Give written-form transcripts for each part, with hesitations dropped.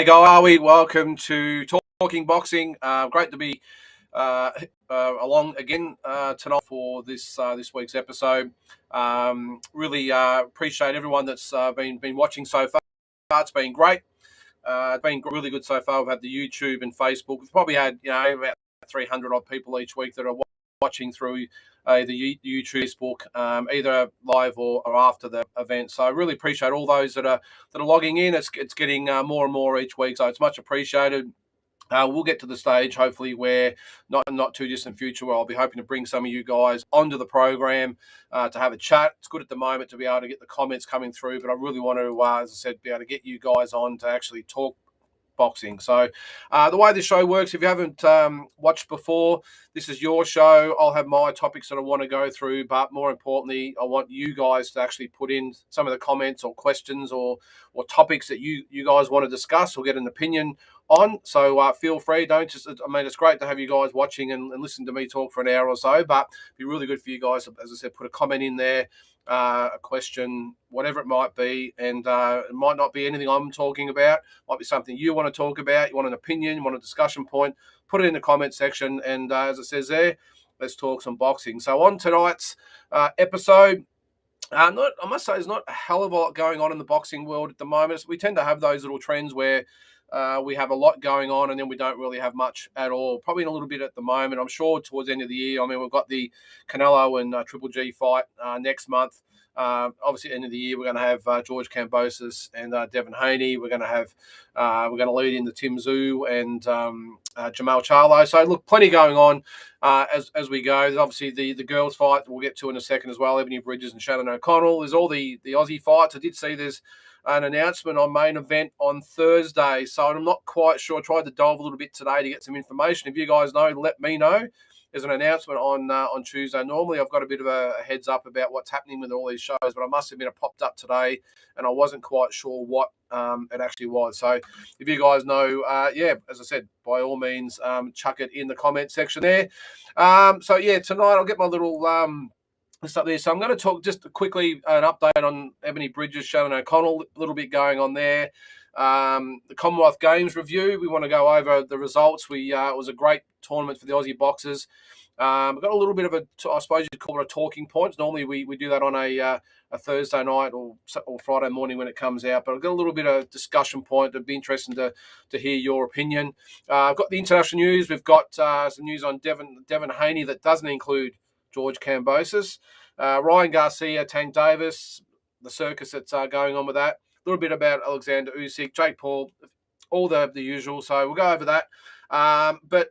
G'day, guys. How are we? Welcome to Talking Boxing. Great to be along again tonight for this week's episode. Really appreciate everyone that's been watching so far. It's been great. It's been really good so far. We've had the YouTube and Facebook. We've probably had about 300 odd people each week that are watching through the YouTube, Facebook, either live or after the event. So I really appreciate all those that are logging in. It's getting more and more each week, so it's much appreciated. We'll get to the stage, hopefully, where not too distant future, where I'll be hoping to bring some of you guys onto the program to have a chat. It's good at the moment to be able to get the comments coming through, but I really want to, as I said, be able to get you guys on to actually talk boxing. So the way this show works, if you haven't watched before, this is your show. I'll have my topics that I want to go through, but more importantly, I want you guys to actually put in some of the comments or questions or topics that you guys want to discuss or get an opinion on. So feel free. It's great to have you guys watching and listen to me talk for an hour or so, but it'd be really good for you guys, as I said, put a comment in there, a question, whatever it might be, and it might not be anything I'm talking about. It might be something you want to talk about, you want an opinion, you want a discussion point, put it in the comment section, and as it says there, let's talk some boxing. So on tonight's episode, I must say there's not a hell of a lot going on in the boxing world at the moment. We tend to have those little trends where we have a lot going on and then we don't really have much at all. Probably a little bit at the moment. I'm sure towards the end of the year. I mean, we've got the Canelo and Triple G fight next month. Obviously, at the end of the year, we're going to have George Kambosos and Devin Haney. We're going to lead into Tim Tszyu and Jamal Charlo. So look, plenty going on as we go. There's obviously the girls' fight we'll get to in a second as well. Ebony Bridges and Shannon O'Connell. There's all the Aussie fights. I did see there's an announcement on main event on Thursday, so I'm not quite sure. I tried to delve a little bit today to get some information. If you guys know, let me know. There's an announcement on Tuesday. Normally, I've got a bit of a heads up about what's happening with all these shows, but I must admit it popped up today, and I wasn't quite sure what it actually was. So if you guys know, as I said, by all means, chuck it in the comment section there. Tonight I'll get my little stuff there. So I'm going to talk just quickly an update on Ebony Bridges, Shannon O'Connell, a little bit going on there. The Commonwealth Games review, we want to go over the results. It was a great tournament for the Aussie boxers. We've got a little bit of I suppose you'd call it a talking points. Normally we do that on a Thursday night or Friday morning when it comes out, but I've got a little bit of discussion point. It'd be interesting to hear your opinion. I've got the international news. We've got some news on Devin Haney that doesn't include George Kambosos, Ryan Garcia, Tank Davis, the circus that's going on with that. A little bit about Alexander Usyk, Jake Paul, all the usual. So we'll go over that. But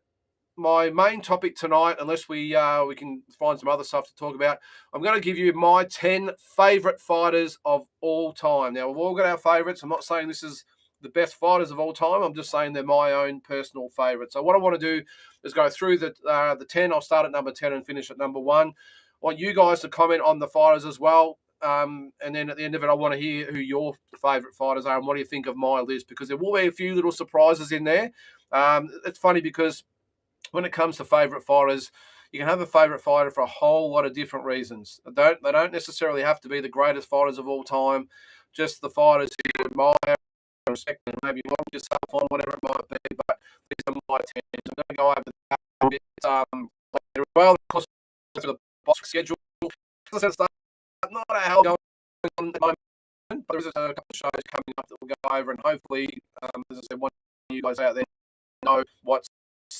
my main topic tonight, unless we can find some other stuff to talk about, I'm going to give you my 10 favourite fighters of all time. Now, we've all got our favourites. I'm not saying this is the best fighters of all time. I'm just saying they're my own personal favourites. So what I want to do is go through the 10. I'll start at number 10 and finish at number 1. I want you guys to comment on the fighters as well. And then at the end of it, I want to hear who your favourite fighters are and what do you think of my list, because there will be a few little surprises in there. It's funny because when it comes to favourite fighters, you can have a favourite fighter for a whole lot of different reasons. They don't necessarily have to be the greatest fighters of all time, just the fighters who you admire, respect, and maybe model yourself on, whatever it might be. But these are my 10. I'm going to go over that a bit later as well. Of course, for the boxing schedule, as I said, not a hell going on at the moment, but there's a couple of shows coming up that we'll go over, and hopefully, as I said, one of you guys out there know what's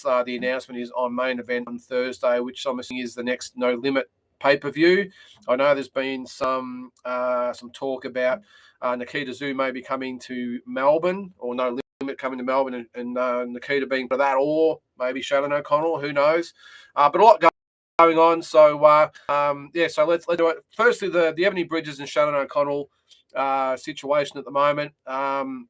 the announcement is on main event on Thursday, which I'm assuming is the next No Limit pay-per-view. I know there's been some talk about Nikita Tszyu maybe coming to Melbourne, or No Limit coming to Melbourne, and Nikita being for that, or maybe Shannon O'Connell, who knows? But a lot going on. So so let's do it. Firstly, the Ebony Bridges and Shannon O'Connell situation at the moment. I'm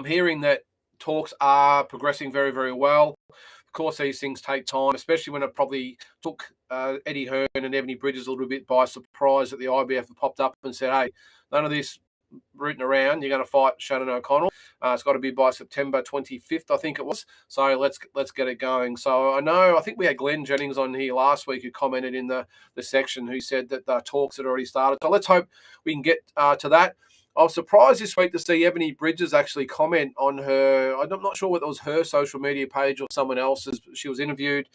hearing that talks are progressing very, very well. Of course, these things take time, especially when it probably took Eddie Hearn and Ebony Bridges a little bit by surprise that the IBF have popped up and said, hey, none of this rooting around, you're going to fight Shannon O'Connell. It's got to be by September 25th, I think it was. So let's get it going. So I think we had Glenn Jennings on here last week who commented in the section who said that the talks had already started. So let's hope we can get to that. I was surprised this week to see Ebony Bridges actually comment on her. I'm not sure whether it was her social media page or someone else's. She was interviewed,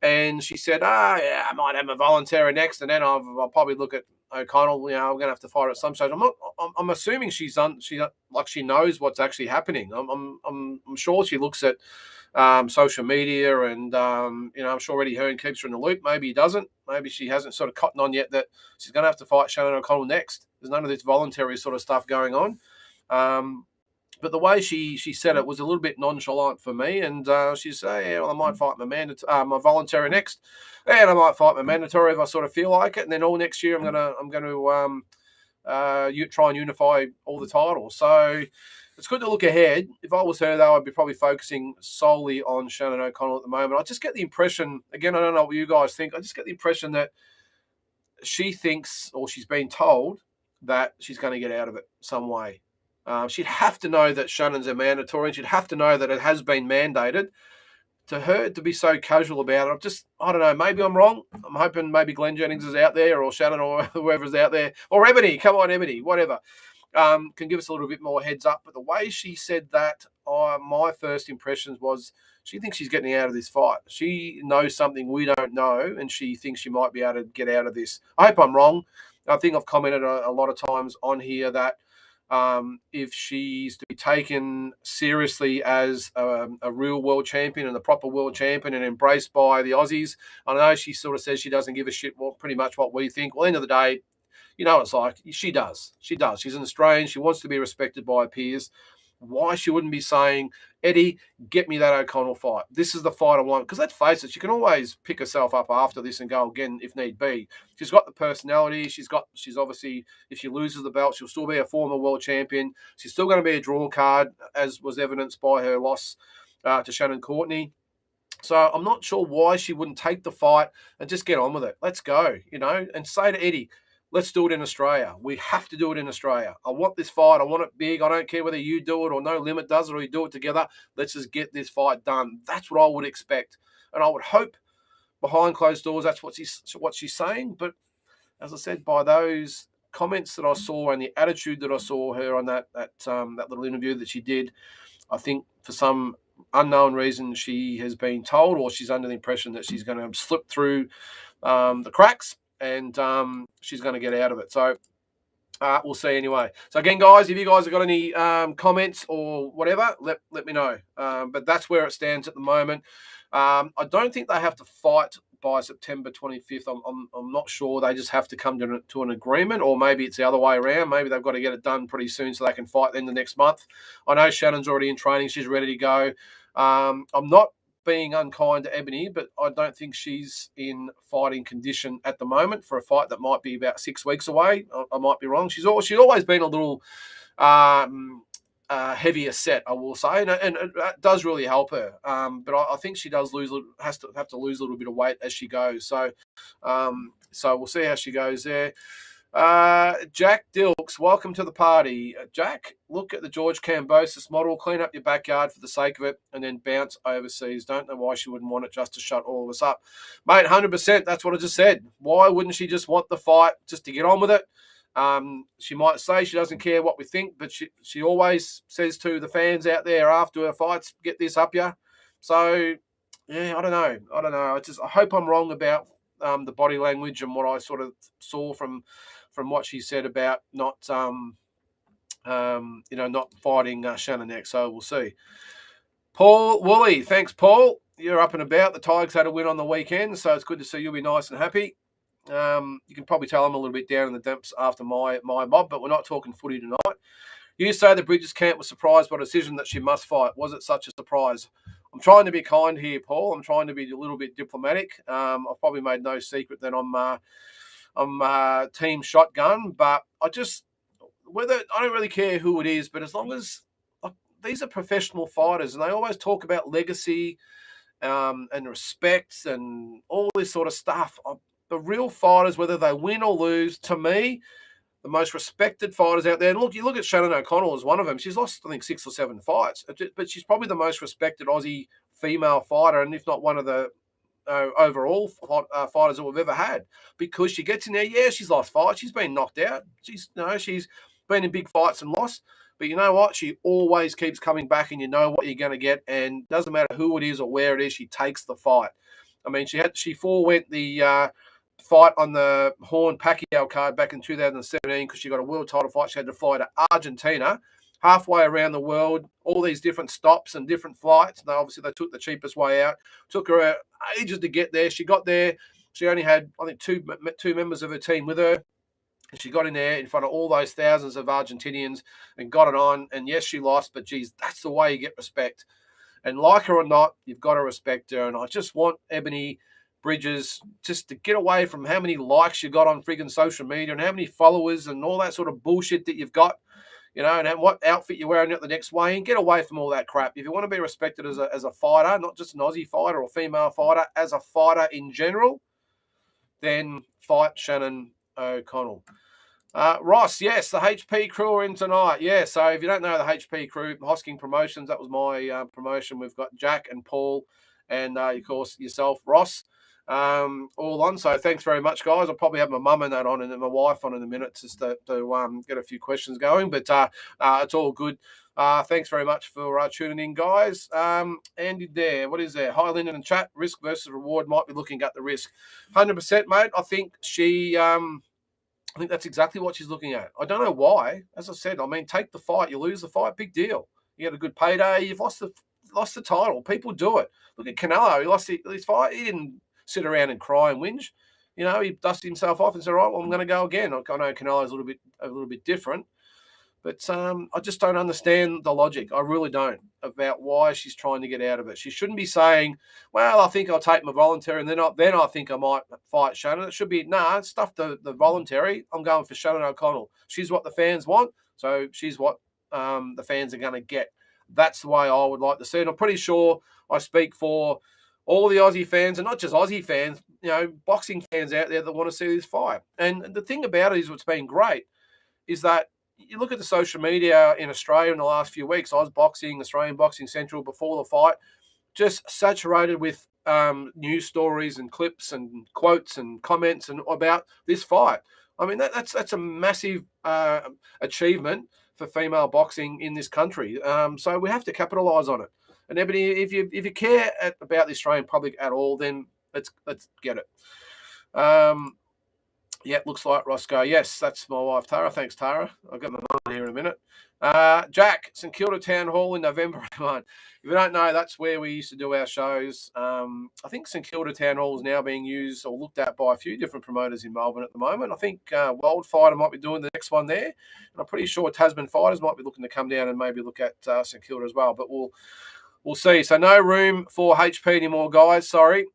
and she said, yeah, I might have a voluntary next, and then I'll probably look at O'Connell. I'm going to have to fight her at some stage. I'm assuming she knows what's actually happening. I'm sure she looks at social media, and I'm sure Eddie Hearn keeps her in the loop. Maybe he doesn't. Maybe she hasn't sort of cottoned on yet that she's going to have to fight Shannon O'Connell next. There's none of this voluntary sort of stuff going on. But the way she said it was a little bit nonchalant for me, and she said, "Yeah, well, I might fight my voluntary next, and I might fight my mandatory if I sort of feel like it, and then all next year I'm going to try and unify all the titles." So it's good to look ahead. If I was her, though, I'd be probably focusing solely on Shannon O'Connell at the moment. I just get the impression, again, I don't know what you guys think, I just get the impression that she thinks, or she's been told, that she's going to get out of it some way. She'd have to know that Shannon's a mandatory, and she'd have to know that it has been mandated. To her to be so casual about it, I don't know, maybe I'm wrong. I'm hoping maybe Glenn Jennings is out there, or Shannon, or whoever's out there, or Ebony, come on, Ebony, whatever, can give us a little bit more heads up. But the way she said that, my first impressions was she thinks she's getting out of this fight. She knows something we don't know, and she thinks she might be able to get out of this. I hope I'm wrong. I think I've commented a lot of times on here that if she's to be taken seriously as a real world champion and a proper world champion and embraced by the Aussies, I know she sort of says she doesn't give a shit pretty much what we think. Well, at the end of the day, it's like she does. She does. She's an Australian. She wants to be respected by her peers. Why she wouldn't be saying, Eddie, get me that O'Connell fight. This is the fight I want. Because let's face it, she can always pick herself up after this and go again if need be. She's got the personality. She's obviously, if she loses the belt, she'll still be a former world champion. She's still going to be a draw card, as was evidenced by her loss to Shannon Courtney. So I'm not sure why she wouldn't take the fight and just get on with it. Let's go, and say to Eddie, let's do it in Australia. We have to do it in Australia. I want this fight. I want it big. I don't care whether you do it or No Limit does it or you do it together. Let's just get this fight done. That's what I would expect. And I would hope behind closed doors that's what she's saying. But as I said, by those comments that I saw and the attitude that I saw her on that little interview that she did, I think for some unknown reason she has been told, or she's under the impression that she's going to slip through the cracks, and she's going to get out of it. So we'll see anyway. So again, guys, if you guys have got any comments or whatever, let me know. But that's where it stands at the moment. I don't think they have to fight by September 25th. I'm not sure. They just have to come to an agreement, or maybe it's the other way around. Maybe they've got to get it done pretty soon so they can fight then the next month. I know Shannon's already in training. She's ready to go. I'm not being unkind to Ebony, but I don't think she's in fighting condition at the moment for a fight that might be about 6 weeks away. I might be wrong. She's always been a little heavier set, I will say, and it does really help her. But I think she does have to lose a little bit of weight as she goes. So we'll see how she goes there. Jack Dilks, welcome to the party. Jack, look at the George Kambosos model, clean up your backyard for the sake of it, and then bounce overseas. Don't know why she wouldn't want it just to shut all of us up. Mate, 100%, that's what I just said. Why wouldn't she just want the fight just to get on with it? She might say she doesn't care what we think, but she always says to the fans out there after her fights, get this up ya. So, yeah, I don't know. I hope I'm wrong about the body language and what I sort of saw from what she said about not fighting Shannon next. So we'll see. Paul Woolley, thanks, Paul. You're up and about. The Tigers had a win on the weekend, so it's good to see you'll be nice and happy. You can probably tell I'm a little bit down in the dumps after my mob, but we're not talking footy tonight. You say the Bridges camp was surprised by the decision that she must fight. Was it such a surprise? I'm trying to be kind here, Paul. I'm trying to be a little bit diplomatic. I've probably made no secret that I'm team shotgun, but I don't really care who it is, but as long as these are professional fighters, and they always talk about legacy and respect and all this sort of stuff. The real fighters, whether they win or lose, to me, the most respected fighters out there. And look, you look at Shannon O'Connell as one of them. She's lost, I think, 6 or 7 fights, but she's probably the most respected Aussie female fighter, and if not one of the overall fighters that we've ever had, because she gets in there. Yeah, she's lost fights. She's been knocked out. She's been in big fights and lost. But you know what? She always keeps coming back, and you know what you're going to get. And doesn't matter who it is or where it is, she takes the fight. I mean, she forewent the fight on the Horn Pacquiao card back in 2017 because she got a world title fight. She had to fly to Argentina, halfway around the world, all these different stops and different flights. And obviously, they took the cheapest way out. Took her ages to get there. She got there. She only had, I think, two members of her team with her. And she got in there in front of all those thousands of Argentinians and got it on. And yes, she lost, but geez, that's the way you get respect. And like her or not, you've got to respect her. And I just want Ebony Bridges just to get away from how many likes you got on friggin' social media and how many followers and all that sort of bullshit that you've got, and what outfit you're wearing at the next weigh in. Get away from all that crap. If you want to be respected as a fighter, not just an Aussie fighter or female fighter, as a fighter in general, then fight Shannon O'Connell. Ross, yes, the HP crew are in tonight. Yeah, so if you don't know the HP crew, Hosking Promotions, that was my promotion. We've got Jack and Paul and, of course, yourself, Ross, all on. So thanks very much, guys. I'll probably have my mum and that on and then my wife on in a minute just to get a few questions going. But it's all good. Thanks very much for tuning in, guys. Andy there, what is there? Hi, Lyndon in chat. Risk versus reward. Might be looking at the risk. 100%, mate. I think I think that's exactly what she's looking at. I don't know why. As I said, I mean, take the fight. You lose the fight, big deal. You get a good payday. You've lost the title. People do it. Look at Canelo. He lost his fight. He didn't sit around and cry and whinge. He dusted himself off and said, right, well, I'm going to go again. I know Canelo's a little bit different. But I just don't understand the logic. I really don't, about why she's trying to get out of it. She shouldn't be saying, well, I think I'll take my voluntary and then I think I might fight Shannon. It should be, stuff the voluntary. I'm going for Shannon O'Connell. She's what the fans want, so she's what the fans are going to get. That's the way I would like to see it. I'm pretty sure I speak for all the Aussie fans, and not just Aussie fans, boxing fans out there that want to see this fight. And the thing about it is what's been great is that you look at the social media in Australia in the last few weeks, Boxing, Australian Boxing Central, before the fight, just saturated with news stories and clips and quotes and comments and about this fight. I mean, that's a massive achievement for female boxing in this country. So we have to capitalise on it. And Ebony, if you care about the Australian public at all, then let's get it. Yeah, looks like Roscoe. Yes, that's my wife, Tara. Thanks, Tara. I'll get my mum here in a minute. Jack, St Kilda Town Hall in November. If you don't know, that's where we used to do our shows. I think St Kilda Town Hall is now being used or looked at by a few different promoters in Melbourne at the moment. I think Wildfighter might be doing the next one there. And I'm pretty sure Tasman Fighters might be looking to come down and maybe look at St Kilda as well. But we'll see. So no room for HP anymore, guys. Sorry.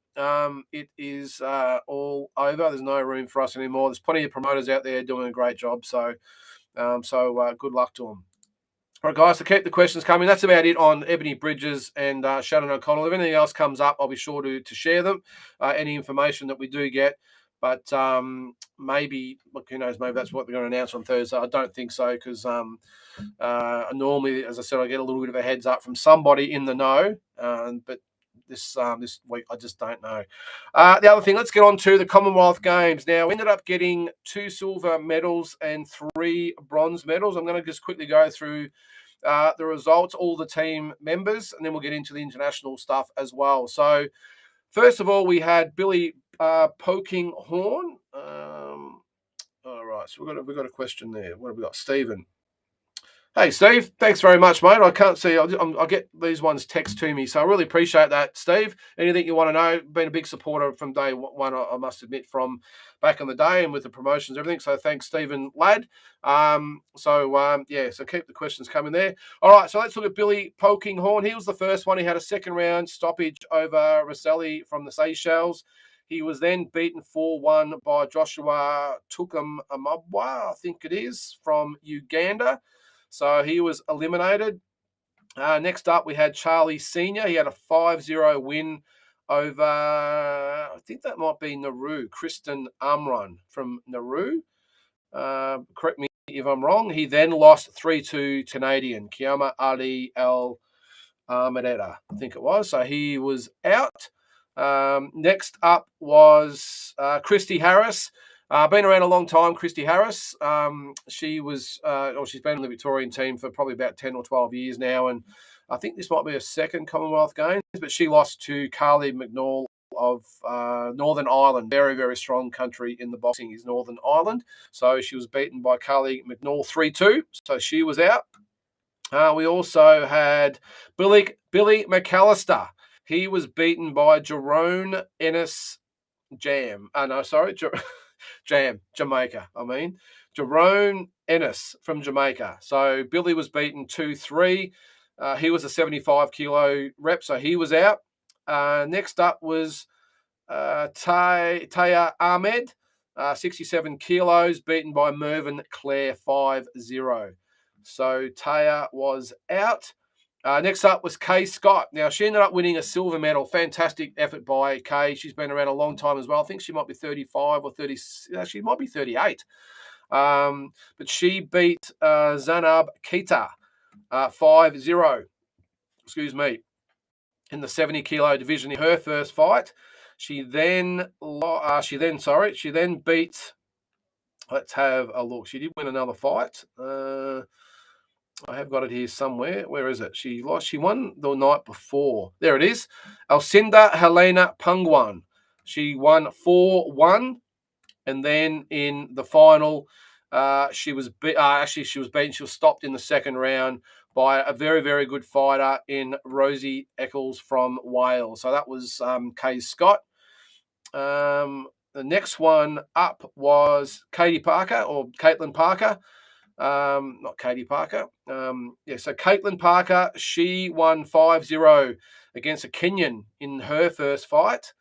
It is all over. There's no room for us anymore. There's plenty of promoters out there doing a great job. So good luck to them. All right, guys, to keep the questions coming. That's about it on Ebony Bridges and Shannon O'Connell. If anything else comes up, I'll be sure to share them, any information that we do get. But maybe, look, who knows, maybe that's what they're going to announce on Thursday. I don't think so because normally, as I said, I get a little bit of a heads up from somebody in the know. But this week, I just don't know. The other thing, let's get on to the Commonwealth Games. Now, we ended up getting 2 silver medals and 3 bronze medals. I'm going to just quickly go through the results, all the team members, and then we'll get into the international stuff as well. So, first of all, we had Billy Poking Horn. All right, so we've got a question there. What have we got? Stephen. Hey, Steve, thanks very much, mate. I can't see. I get these ones text to me, so I really appreciate that, Steve. Anything you want to know, been a big supporter from day one, I must admit, from back in the day and with the promotions and everything. So thanks, Stephen Ladd. So keep the questions coming there. All right, so let's look at Billy Poking Horn. He was the first one. He had a second round stoppage over Rosselli from the Seychelles. He was then beaten 4-1 by Joshua Tukum Amabwa, I think it is, from Uganda. So he was eliminated. Next up, we had Charlie Sr. He had a 5-0 win over, I think that might be Nauru, Kristen Amron from Nauru. Correct me if I'm wrong. He then lost 3-2 Canadian, Kiama Ali El Medetta, I think it was. So he was out. Next up was Christy Harris. Been around a long time, Christy Harris. She's been in the Victorian team for probably about 10 or 12 years now, and I think this might be her second Commonwealth Games, but she lost to Carly McNall of Northern Ireland. Very, very strong country in the boxing is Northern Ireland. So she was beaten by Carly McNall 3-2, so she was out. We also had Billy Mcallister. He was beaten by Jerome Ennis Jam. Jamaica. Jerome Ennis from Jamaica. So Billy was beaten 2-3. He was a 75 kilo rep, so he was out. Next up was Taya Ahmed, 67 kilos, beaten by Mervyn Clare 5-0. So Taya was out. Next up was Kay Scott. Now, she ended up winning a silver medal. Fantastic effort by Kay. She's been around a long time as well. I think she might be 35 or 30. She might be 38. But she beat Zanab Keita 5-0. Excuse me. In the 70 kilo division in her first fight. She then beat. Let's have a look. She did win another fight. I have got it here somewhere. Where is it? She won the night before. There it is. Alcinda Helena Pungwan. She won 4-1. And then in the final, she was beaten. She was stopped in the second round by a very, very good fighter in Rosie Eccles from Wales. So that was Kay Scott. The next one up was Caitlin Parker. Not Katie Parker. So Caitlin Parker, she won 5-0 against a Kenyan in her first fight,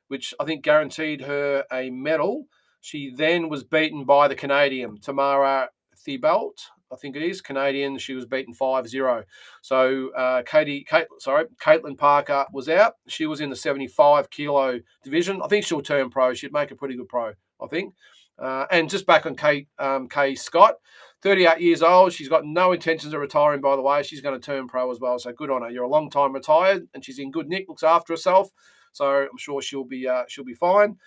which I think guaranteed her a medal. She then was beaten by the Canadian, Tamara Thibault, I think it is, Canadian. She was beaten 5-0. So Caitlin Parker was out. She was in the 75 kilo division. I think she'll turn pro. She'd make a pretty good pro, I think. And just back on Kay Scott, 38 years old. She's got no intentions of retiring, by the way. She's going to turn pro as well, so good on her. You're a long time retired, and she's in good nick, looks after herself. So I'm sure she'll be fine.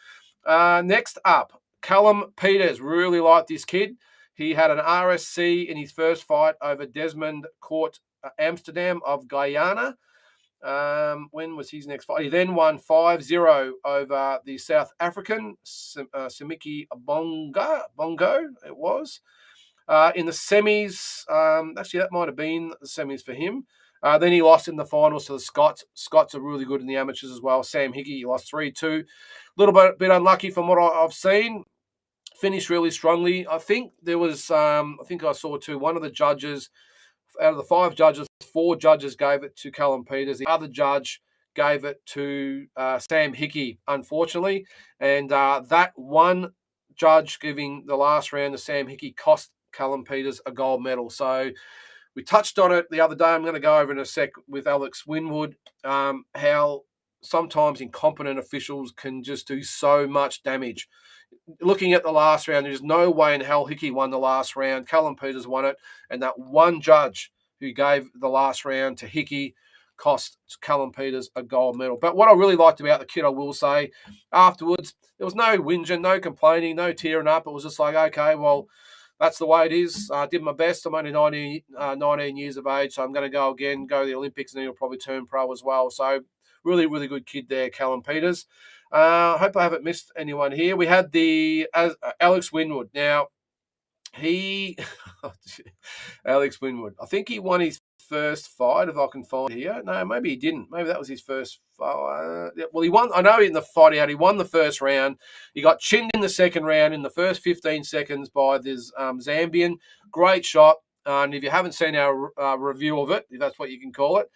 Next up, Callum Peters. Really like this kid. He had an RSC in his first fight over Desmond Court Amsterdam of Guyana. When was his next fight? He then won 5-0 over the South African, Simiki Bongo, it was. In the semis, actually that might have been the semis for him. Then he lost in the finals to the Scots. Scots are really good in the amateurs as well. Sam Hickey, he lost 3-2. A little bit unlucky from what I've seen. Finished really strongly. I think there was, I saw too, one of the judges, out of the 5 judges, 4 judges gave it to Callum Peters. The other judge gave it to Sam Hickey, unfortunately. And that one judge giving the last round to Sam Hickey cost Callum Peters a gold medal. So we touched on it the other day. I'm going to go over in a sec with Alex Winwood, how sometimes incompetent officials can just do so much damage. Looking at the last round, there's no way in hell Hickey won the last round. Callum Peters won it, and that one judge who gave the last round to Hickey cost Callum Peters a gold medal. But what I really liked about the kid, I will say, afterwards, there was no whinging, no complaining, no tearing up. It was just like, okay, well, that's the way it is. I did my best. I'm only 19 years of age, so I'm going to go again, go to the Olympics, and then he'll probably turn pro as well. So really, really good kid there, Callum Peters. I hope I haven't missed anyone here. We had Alex Winwood. Now, Alex Winwood, I think he won his first fight, if I can find here. No, maybe he didn't. Maybe that was his first fight. Well, he won. I know in the fight he won the first round. He got chinned in the second round in the first 15 seconds by this Zambian. Great shot. And if you haven't seen our review of it, if that's what you can call it,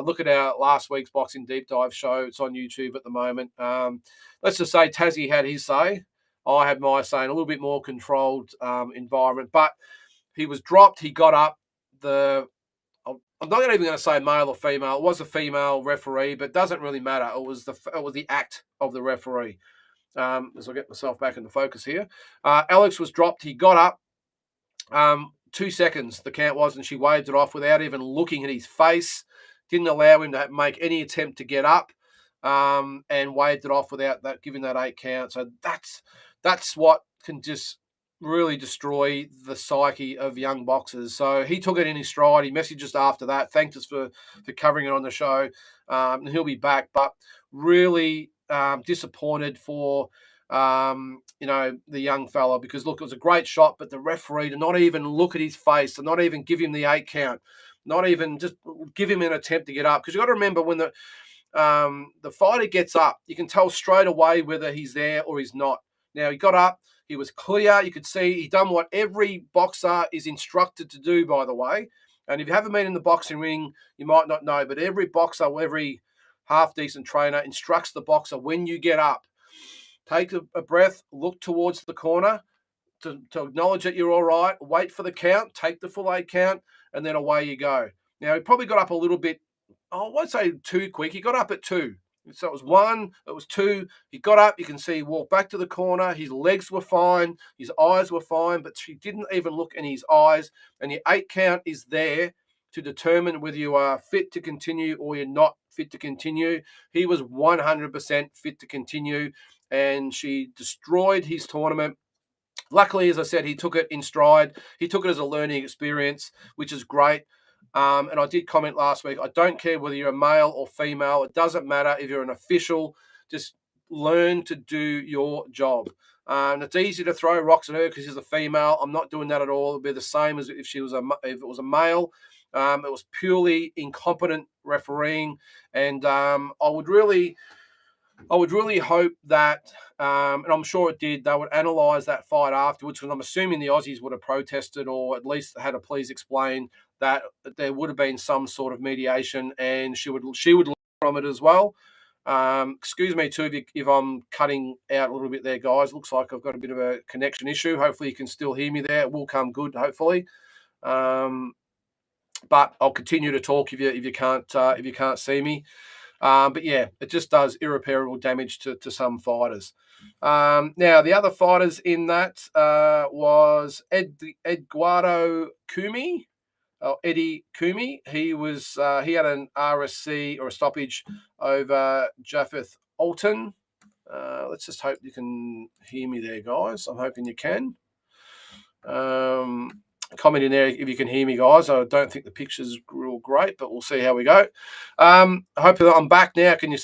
look at our last week's Boxing Deep Dive show. It's on YouTube at the moment. Let's just say Tassie had his say. I had my say in a little bit more controlled environment. But he was dropped. He got up. I'm not even going to say male or female. It was a female referee, but it doesn't really matter. It was the act of the referee. As I get myself back into focus here. Alex was dropped. He got up. 2 seconds, the count was, and she waved it off without even looking at his face. Didn't allow him to make any attempt to get up, and waved it off without giving that 8 count. So that's what can just really destroy the psyche of young boxers. So he took it in his stride. He messaged us after that, thanked us for covering it on the show. And he'll be back, but really disappointed for the young fella, because look, it was a great shot, but the referee to not even look at his face, to not even give him the 8 count, not even just give him an attempt to get up. Because you got to remember, when the fighter gets up, you can tell straight away whether he's there or he's not. Now, he got up, he was clear, you could see he done what every boxer is instructed to do, by the way. And if you haven't been in the boxing ring, you might not know, but every boxer, every half-decent trainer instructs the boxer, when you get up, take a breath, look towards the corner to acknowledge that you're all right, wait for the count, take the full 8 count, and then away you go. Now, he probably got up a little bit, I won't say too quick. He got up at 2. So it was 1, it was 2. He got up, you can see he walked back to the corner. His legs were fine, his eyes were fine, but she didn't even look in his eyes. And your 8 count is there to determine whether you are fit to continue or you're not fit to continue. He was 100% fit to continue, and she destroyed his tournament. Luckily, as I said, he took it in stride. He took it as a learning experience, which is great. And I did comment last week, I don't care whether you're a male or female. It doesn't matter if you're an official. Just learn to do your job. And it's easy to throw rocks at her because she's a female. I'm not doing that at all. It'd be the same as if it was a male. It was purely incompetent refereeing, and I would really hope that, and I'm sure it did, they would analyse that fight afterwards, because I'm assuming the Aussies would have protested, or at least had a please explain, that there would have been some sort of mediation, and she would learn from it as well. Excuse me too if I'm cutting out a little bit there, guys. Looks like I've got a bit of a connection issue. Hopefully you can still hear me there. It will come good, hopefully. But I'll continue to talk if you can't see me. But yeah, it just does irreparable damage to some fighters. Now, the other fighters in that was Eduardo Kumi, Eddie Kumi. He had an RSC, or a stoppage, over Japheth Alton. Let's just hope you can hear me there, guys. I'm hoping you can. Comment in there if you can hear me, guys. I don't think the picture's real great, but we'll see how we go. Hopefully I'm back now. Can you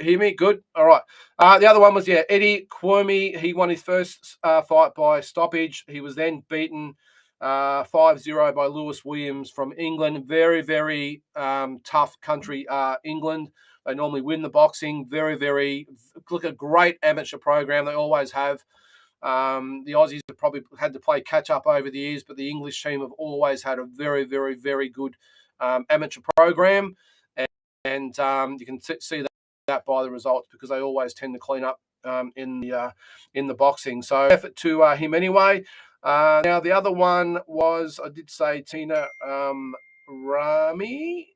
hear me? Good. All right. The other one was Eddie Kwame. He won his first fight by stoppage. He was then beaten 5-0 by Lewis Williams from England. Very, very tough country, England. They normally win the boxing. Very, very a great amateur program. They always have. The Aussies have probably had to play catch up over the years, but the English team have always had a very, very, very good amateur program, and you can see that by the results, because they always tend to clean up in the boxing. So effort to him anyway. Now the other one was, I did say, Tina Rami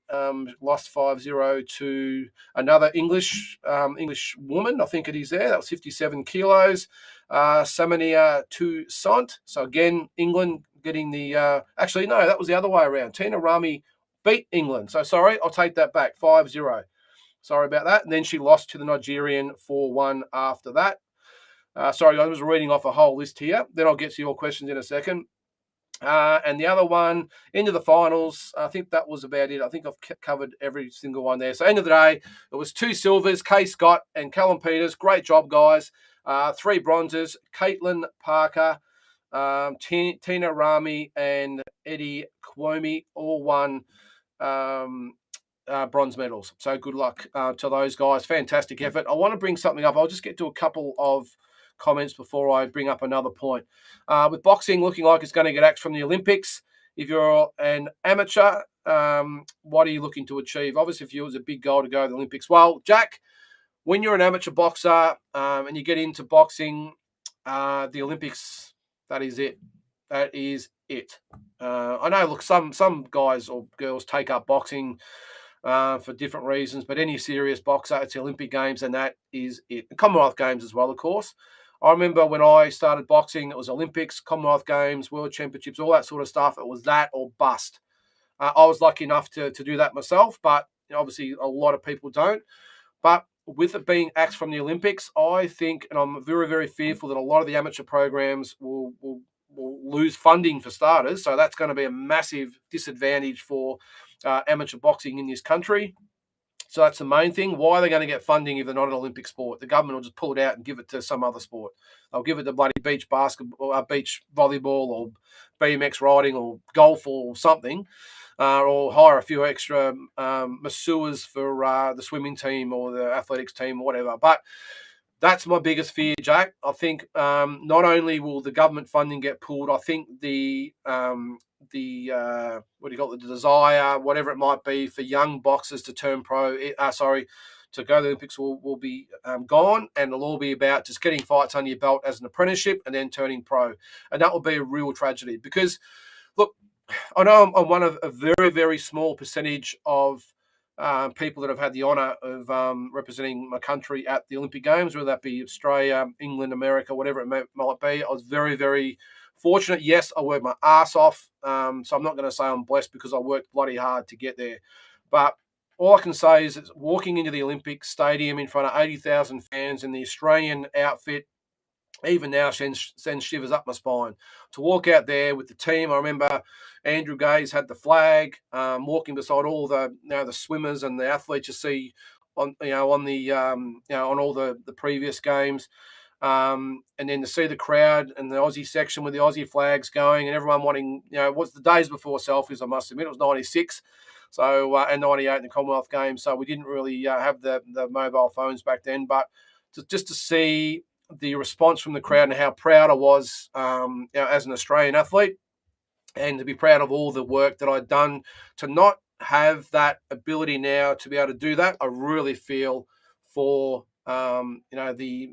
lost 5-0 to another English woman. I think it is there. That was 57 kilos. Samania Toussaint. So again, England getting the... actually, no, that was the other way around. Tina Rami beat England. So sorry, I'll take that back. 5-0. Sorry about that. And then she lost to the Nigerian 4-1 after that. Sorry, I was reading off a whole list here. Then I'll get to your questions in a second. And the other one, into the finals. I think that was about it. I think I've covered every single one there. So end of the day, it was 2 silvers, Kay Scott and Callum Peters. Great job, guys. 3 bronzes, Caitlin Parker, Tina Rami and Eddie Kwame all won bronze medals. So good luck to those guys. Fantastic effort. I want to bring something up. I'll just get to a couple of comments before I bring up another point. With boxing looking like it's going to get axed from the Olympics, if you're an amateur, what are you looking to achieve? Obviously, if you was a big goal to go to the Olympics. Well, Jack, when you're an amateur boxer and you get into boxing, the Olympics, that is it. That is it. I know, look, some guys or girls take up boxing for different reasons, but any serious boxer, it's the Olympic Games, and that is it. The Commonwealth Games as well, of course. I remember when I started boxing, it was Olympics, Commonwealth Games, World Championships, all that sort of stuff. It was that or bust. I was lucky enough to do that myself, but obviously a lot of people don't. But with it being axed from the Olympics, I think, and I'm very, very fearful that a lot of the amateur programs will lose funding for starters. So that's going to be a massive disadvantage for amateur boxing in this country. So that's the main thing. Why are they going to get funding if they're not an Olympic sport? The government will just pull it out and give it to some other sport. They'll give it to bloody beach basketball, beach volleyball, or BMX riding, or golf, or something, or hire a few extra masseurs for the swimming team or the athletics team or whatever. But that's my biggest fear, Jack. I think not only will the government funding get pulled, I think the what do you got, the desire, whatever it might be, for young boxers to turn pro, to go to the Olympics will be gone, and it'll all be about just getting fights under your belt as an apprenticeship and then turning pro, and that will be a real tragedy. Because look, I know I'm one of a very, very small percentage of people that have had the honour of representing my country at the Olympic Games, whether that be Australia, England, America, whatever it might be. I was very, very fortunate. Yes, I worked my ass off, so I'm not going to say I'm blessed because I worked bloody hard to get there. But all I can say is that walking into the Olympic Stadium in front of 80,000 fans in the Australian outfit, even now sends shivers up my spine. To walk out there with the team, I remember Andrew Gaze had the flag, walking beside all the the swimmers and the athletes you see on on all the previous games, and then to see the crowd and the Aussie section with the Aussie flags going and everyone wanting, what's the days before selfies, I must admit. It was 96. So and 98 in the Commonwealth Games, so we didn't really have the mobile phones back then. But just to see the response from the crowd and how proud I was as an Australian athlete, and to be proud of all the work that I'd done, to not have that ability now to be able to do that, I really feel for the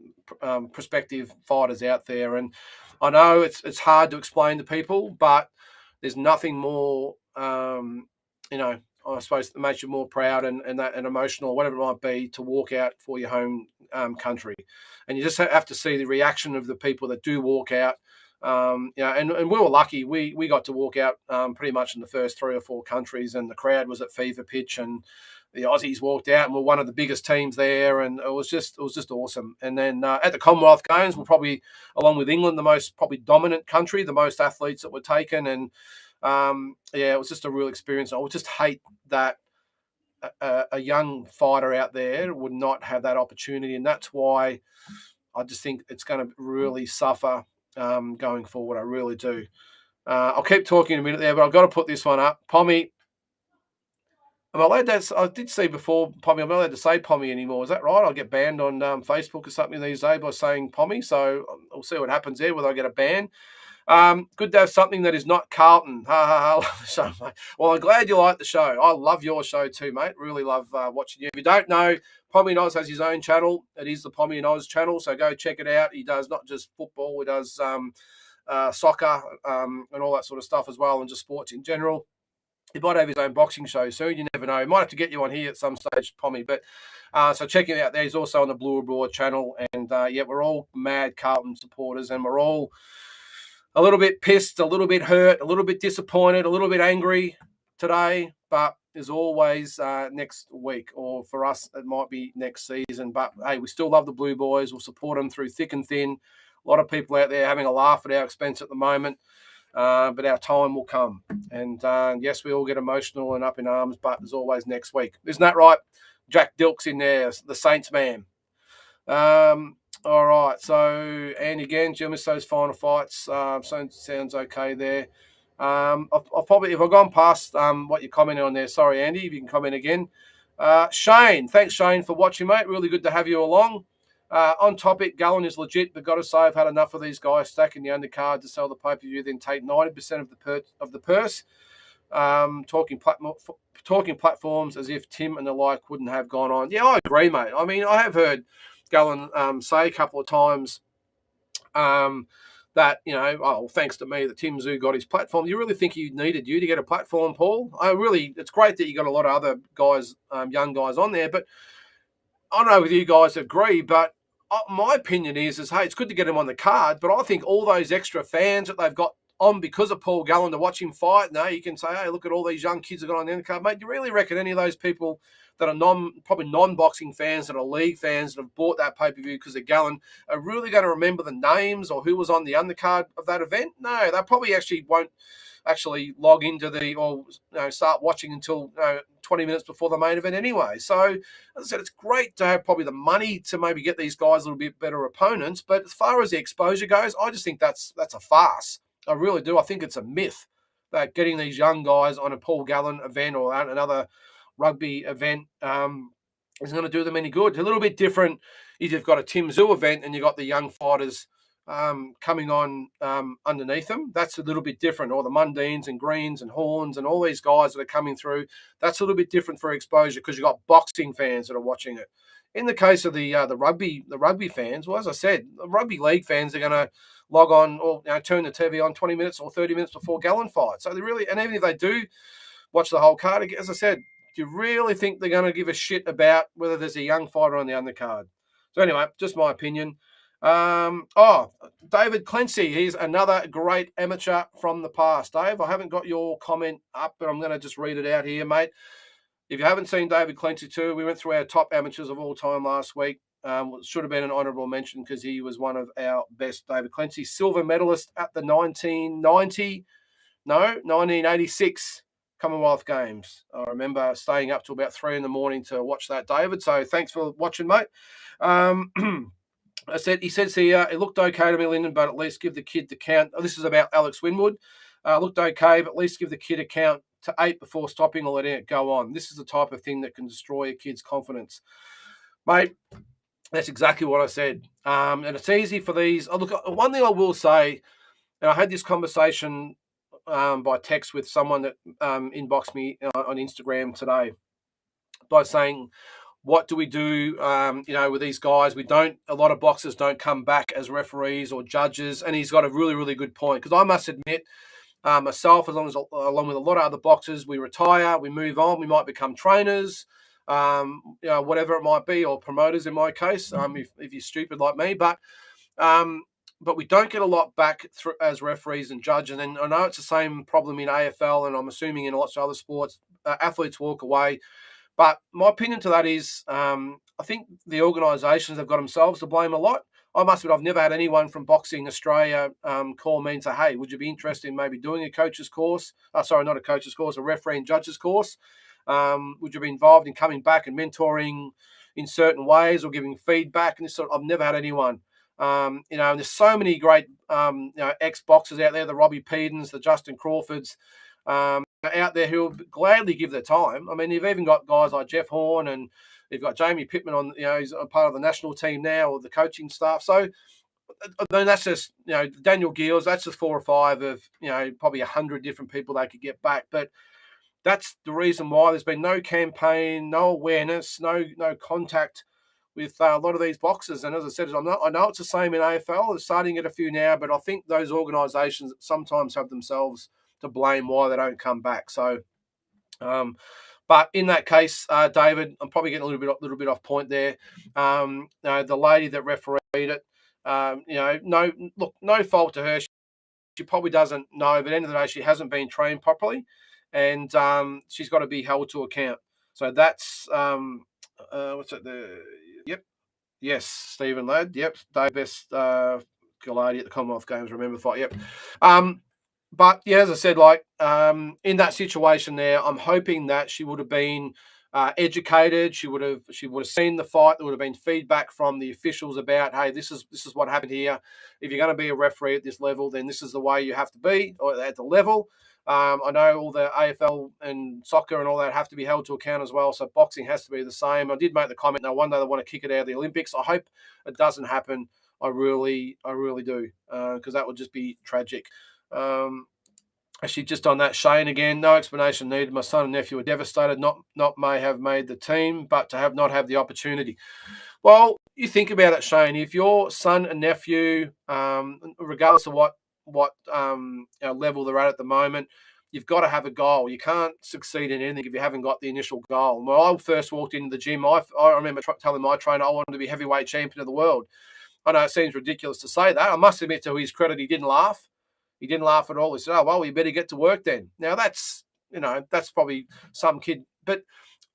prospective fighters out there. And I know it's hard to explain to people, but there's nothing more I suppose that makes you more proud and emotional, whatever it might be, to walk out for your home country. And you just have to see the reaction of the people that do walk out. And we were lucky. We got to walk out pretty much in the first 3 or 4 countries, and the crowd was at fever pitch, and the Aussies walked out and were one of the biggest teams there, and it was just awesome. And then at the Commonwealth Games, we're probably, along with England, the most probably dominant country, the most athletes that were taken, and it was just a real experience. I would just hate that a young fighter out there would not have that opportunity, and that's why I just think it's going to really suffer going forward. I really do. I'll keep talking in a minute there, but I've got to put this one up. Pommy, am I allowed to? I did see before, Pommy, I'm not allowed to say Pommy anymore. Is that right? I'll get banned on Facebook or something these days by saying Pommy, so I'll see what happens there, whether I get a ban. Good to have something that is not Carlton. Ha ha ha. Love the show, mate. Well, I'm glad you like the show. I love your show too, mate. Really love watching you. If you don't know, Pommy and Oz has his own channel. It is the Pommy and Oz channel, so go check it out. He does not just football, he does soccer and all that sort of stuff as well, and just sports in general. He might have his own boxing show soon. You never know. He might have to get you on here at some stage, Pommy. But so check it out there. He's also on the Blue Abroad channel. And we're all mad Carlton supporters, and we're all a little bit pissed, a little bit hurt, a little bit disappointed, a little bit angry today. But there's always next week, or for us, it might be next season. But hey, we still love the Blue Boys. We'll support them through thick and thin. A lot of people out there having a laugh at our expense at the moment. But our time will come. And yes, we all get emotional and up in arms, but there's always next week. Isn't that right? Jack Dilk's in there, the Saints man. All right. So, and again, Jim, miss those final fights. Sounds okay there. I'll probably, if I've gone past what you're commenting on there, sorry, Andy, if you can comment again. Shane, thanks, Shane, for watching, mate. Really good to have you along. On topic, Gallen is legit, but got to say, I've had enough of these guys stacking the undercard to sell the pay-per-view, then take 90% of the purse. Talking platforms as if Tim and the like wouldn't have gone on. Yeah, I agree, mate. I mean, I have heard Gallen say a couple of times that, thanks to me, that Tim Zoo got his platform. You really think he needed you to get a platform, Paul? It's great that you got a lot of other guys, young guys on there, but I don't know if you guys agree, but my opinion is hey, it's good to get him on the card, but I think all those extra fans that they've got on because of Paul Gallen to watch him fight, now you can say, hey, look at all these young kids that got on the undercard. Mate, do you really reckon any of those people that are probably non-boxing fans, that are league fans, that have bought that pay-per-view because of Gallen, are really going to remember the names or who was on the undercard of that event? No, they probably actually won't actually log into start watching until 20 minutes before the main event anyway. So, as I said, it's great to have probably the money to maybe get these guys a little bit better opponents. But as far as the exposure goes, I just think that's a farce. I really do. I think it's a myth that getting these young guys on a Paul Gallen event or another rugby event is going to do them any good. It's a little bit different if you've got a Tim Zoo event and you've got the young fighters coming on underneath them. That's a little bit different. Or the Mundines and Greens and Horns and all these guys that are coming through. That's a little bit different for exposure because you've got boxing fans that are watching it. In the case of the rugby fans, well, as I said, the rugby league fans are going to log on or turn the TV on 20 minutes or 30 minutes before Gallen fight. So they really, and even if they do watch the whole card, as I said, do you really think they're going to give a shit about whether there's a young fighter on the undercard? So anyway, just my opinion. David Clancy, he's another great amateur from the past. Dave, I haven't got your comment up, but I'm going to just read it out here, mate. If you haven't seen David Clancy too, we went through our top amateurs of all time last week. Should have been an honourable mention because he was one of our best. David Clancy, silver medalist at the 1986 Commonwealth Games. I remember staying up till about 3 a.m. to watch that, David. So thanks for watching, mate. He says here, it looked okay to me, Lyndon, but at least give the kid the count. Oh, this is about Alex Winwood. Looked okay, but at least give the kid a count to 8 before stopping or letting it go on. This is the type of thing that can destroy a kid's confidence. Mate, that's exactly what I said. And it's easy for these. Oh, look, one thing I will say, and I had this conversation by text with someone that inboxed me on Instagram today by saying, what do we do, with these guys? A lot of boxers don't come back as referees or judges. And he's got a really, really good point. Because I must admit, myself, along with a lot of other boxers, we retire, we move on, we might become trainers, whatever it might be, or promoters in my case, if you're stupid like me. But we don't get a lot back as referees and judges. And I know it's the same problem in AFL, and I'm assuming in lots of other sports, athletes walk away. But my opinion to that is I think the organisations have got themselves to blame a lot. I must admit, I've never had anyone from Boxing Australia call me and say, hey, would you be interested in maybe doing a coach's course? Not a coach's course, a referee and judge's course. Would you be involved in coming back and mentoring in certain ways or giving feedback? And I've never had anyone. And there's so many great ex-boxers out there, the Robbie Pedens, the Justin Crawfords, out there who will gladly give their time. I mean, you've even got guys like Jeff Horn, and you've got Jamie Pittman on, he's a part of the national team now, or the coaching staff. So, I mean, that's just, Daniel Gills, that's just 4 or 5 of, probably 100 different people they could get back. But that's the reason why there's been no campaign, no awareness, no contact with a lot of these boxers. And as I said, I know it's the same in AFL. They're starting to get a few now, but I think those organisations sometimes have themselves to blame why they don't come back. So, but in that case, David, I'm probably getting a little bit off point there. The lady that refereed it, no fault to her. She probably doesn't know, but at the end of the day, she hasn't been trained properly, and she's got to be held to account. So that's what's it? Yes, Stephen Ladd. Yep, Dave Best Gallardi at the Commonwealth Games. Remember fight. Yep. But yeah, as I said, in that situation there, I'm hoping that she would have been educated. She would have seen the fight. There would have been feedback from the officials about, hey, this is what happened here. If you're going to be a referee at this level, then this is the way you have to be, or at the level. I know all the AFL and soccer and all that have to be held to account as well. So boxing has to be the same. I did make the comment, now one day they want to kick it out of the Olympics. I hope it doesn't happen. I really do, because that would just be tragic. Actually, just on that, Shane again, no explanation needed. My son and nephew are devastated. Not may have made the team, but to not have the opportunity. Well, you think about it, Shane. If your son and nephew, regardless of what level they're at the moment, you've got to have a goal. You can't succeed in anything if you haven't got the initial goal. When I first walked into the gym, I remember telling my trainer I wanted to be heavyweight champion of the world. I know it seems ridiculous to say that. I must admit, to his credit, he didn't laugh. He didn't laugh at all. He said, oh, well, you better get to work then. Now, that's probably some kid. But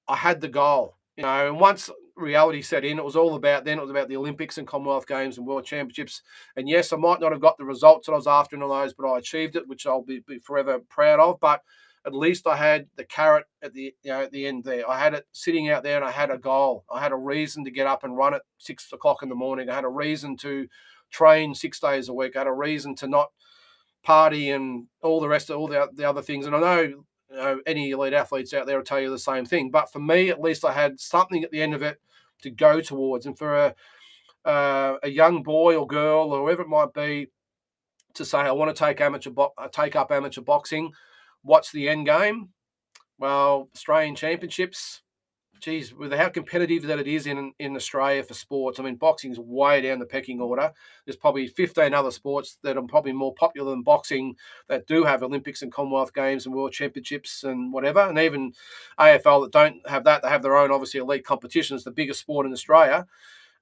I had the goal. And once reality set in, it was about the Olympics and Commonwealth Games and World Championships. And yes, I might not have got the results that I was after in all those, but I achieved it, which I'll be forever proud of. But at least I had the carrot at the end there. I had it sitting out there, and I had a goal. I had a reason to get up and run at 6 o'clock in the morning. I had a reason to train 6 days a week. I had a reason to not party and all the rest of all the other things. And I know, any elite athletes out there will tell you the same thing. But for me, at least I had something at the end of it to go towards. And for a young boy or girl or whoever it might be to say, I want to take up amateur boxing, what's the end game? Well, Australian Championships. Geez, with how competitive that it is in Australia for sports. I mean, boxing's way down the pecking order. There's probably 15 other sports that are probably more popular than boxing that do have Olympics and Commonwealth Games and World Championships and whatever. And even AFL that don't have that, they have their own, obviously, elite competitions, the biggest sport in Australia.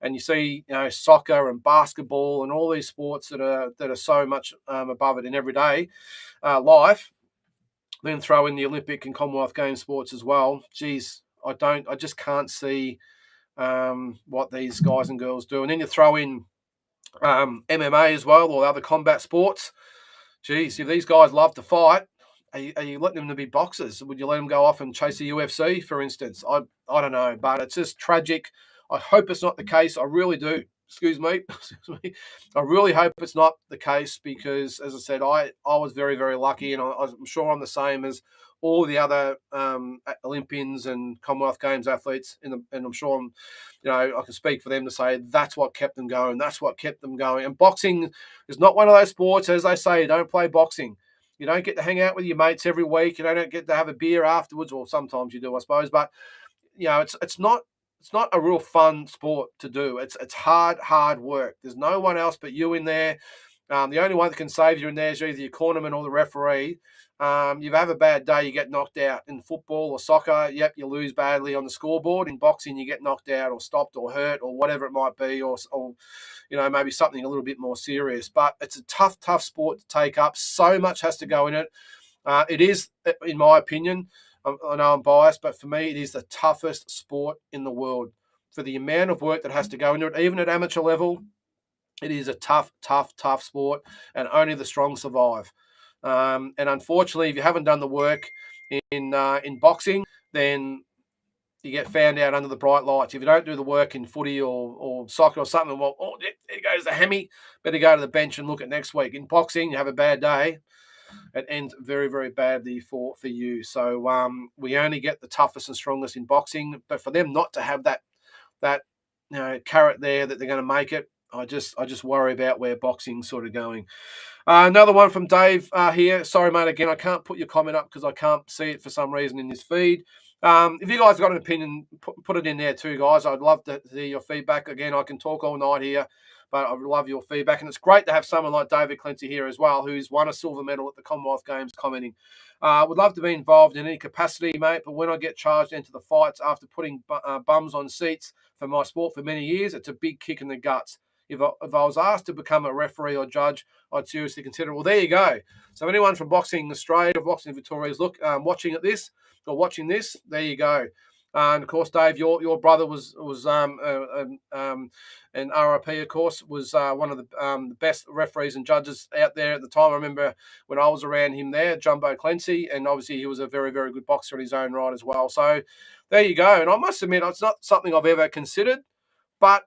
And you see, soccer and basketball and all these sports that are so much above it in everyday life. Then throw in the Olympic and Commonwealth Games sports as well. Geez, I just can't see what these guys and girls do. And then you throw in MMA as well, or other combat sports. Geez, if these guys love to fight, are you letting them to be boxers? Would you let them go off and chase the UFC, for instance? I don't know, but it's just tragic. I hope it's not the case. I really do. Excuse me. I really hope it's not the case because, as I said, I was very, very lucky, and I'm sure I'm the same as all the other Olympians and Commonwealth Games athletes, and I'm sure I can speak for them to say that's what kept them going. That's what kept them going. And boxing is not one of those sports, as they say, don't play boxing. You don't get to hang out with your mates every week. You don't get to have a beer afterwards, or sometimes you do, I suppose. But it's not a real fun sport to do. It's hard work. There's no one else but you in there. The only one that can save you in there is either your cornerman or the referee. You have a bad day, you get knocked out. In football or soccer, yep, you lose badly on the scoreboard. In boxing, you get knocked out or stopped or hurt or whatever it might be, or maybe something a little bit more serious. But it's a tough sport to take up. So much has to go in it. It is, in my opinion, I know I'm biased, but for me, it is the toughest sport in the world. For the amount of work that has to go into it, even at amateur level, it is a tough sport, and only the strong survive. And unfortunately, if you haven't done the work in boxing, then you get found out under the bright lights. If you don't do the work in footy or soccer or something, well, there goes the hammy. Better go to the bench and look at next week. In boxing, you have a bad day, it ends very, very badly for you. So we only get the toughest and strongest in boxing, but for them not to have that carrot there that they're going to make it, I just worry about where boxing's sort of going. Another one from Dave here. Sorry, mate, again, I can't put your comment up because I can't see it for some reason in this feed. If you guys have got an opinion, put it in there too, guys. I'd love to hear your feedback. Again, I can talk all night here, but I love your feedback. And it's great to have someone like David Clancy here as well, who's won a silver medal at the Commonwealth Games, commenting. Would love to be involved in any capacity, mate, but when I get charged into the fights after putting bums on seats for my sport for many years, it's a big kick in the guts. If I was asked to become a referee or judge, I'd seriously consider it. Well, there you go. So anyone from Boxing Australia or Boxing Victoria is watching this, there you go. And of course, Dave, your brother was an RIP, of course, was one of the best referees and judges out there at the time. I remember when I was around him there, Jumbo Clancy, and obviously he was a very, very good boxer in his own right as well. So there you go. And I must admit, it's not something I've ever considered, but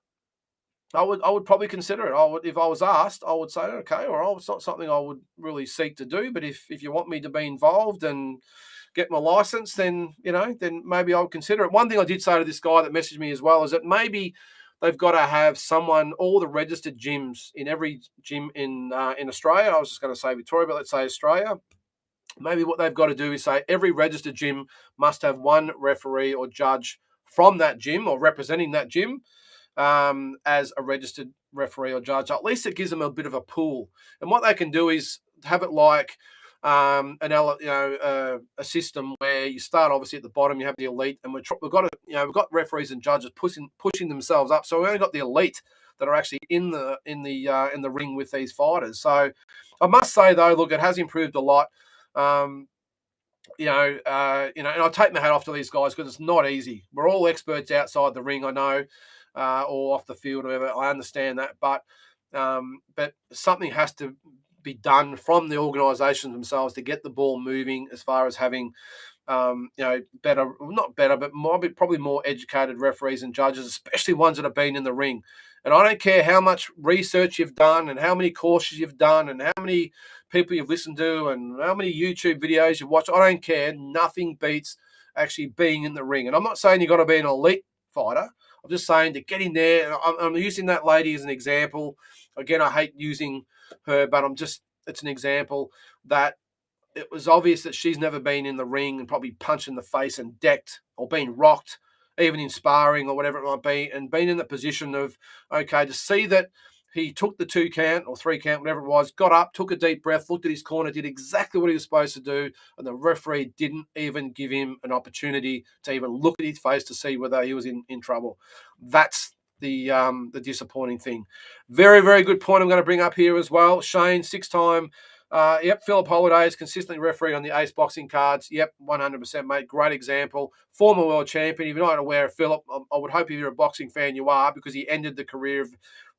I would probably consider it. If I was asked, I would say, okay, well, it's not something I would really seek to do. But if you want me to be involved and get my license, then maybe I would consider it. One thing I did say to this guy that messaged me as well is that maybe they've got to have all the registered gyms in every gym in Australia. I was just going to say Victoria, but let's say Australia. Maybe what they've got to do is say every registered gym must have one referee or judge from that gym or representing that gym as a registered referee or judge. At least it gives them a bit of a pool. And what they can do is have it like a system where you start obviously at the bottom, you have the elite, and we've got referees and judges pushing themselves up. So we've only got the elite that are actually in the ring with these fighters. So I must say though, look, it has improved a lot. and I take my hat off to these guys because it's not easy. We're all experts outside the ring, I know, or off the field, or whatever. I understand that, but something has to be done from the organisations themselves to get the ball moving as far as having better, not better, but probably more educated referees and judges, especially ones that have been in the ring. And I don't care how much research you've done and how many courses you've done and how many people you've listened to and how many YouTube videos you've watched. I don't care. Nothing beats actually being in the ring. And I'm not saying you've got to be an elite fighter. I'm just saying to get in there. I'm using that lady as an example. Again, I hate using her, but it's an example that it was obvious that she's never been in the ring and probably punched in the face and decked or been rocked, even in sparring or whatever it might be, and been in the position of, okay, to see that he took the 2 count or 3 count, whatever it was, got up, took a deep breath, looked at his corner, did exactly what he was supposed to do, and the referee didn't even give him an opportunity to even look at his face to see whether he was in trouble. That's the disappointing thing. Very, very good point I'm going to bring up here as well. Shane, 6-time. Philip Holidays, consistently referee on the Ace boxing cards. Yep, 100%, mate. Great example. Former world champion. If you're not aware of Philip, I would hope if you're a boxing fan you are, because he ended the career of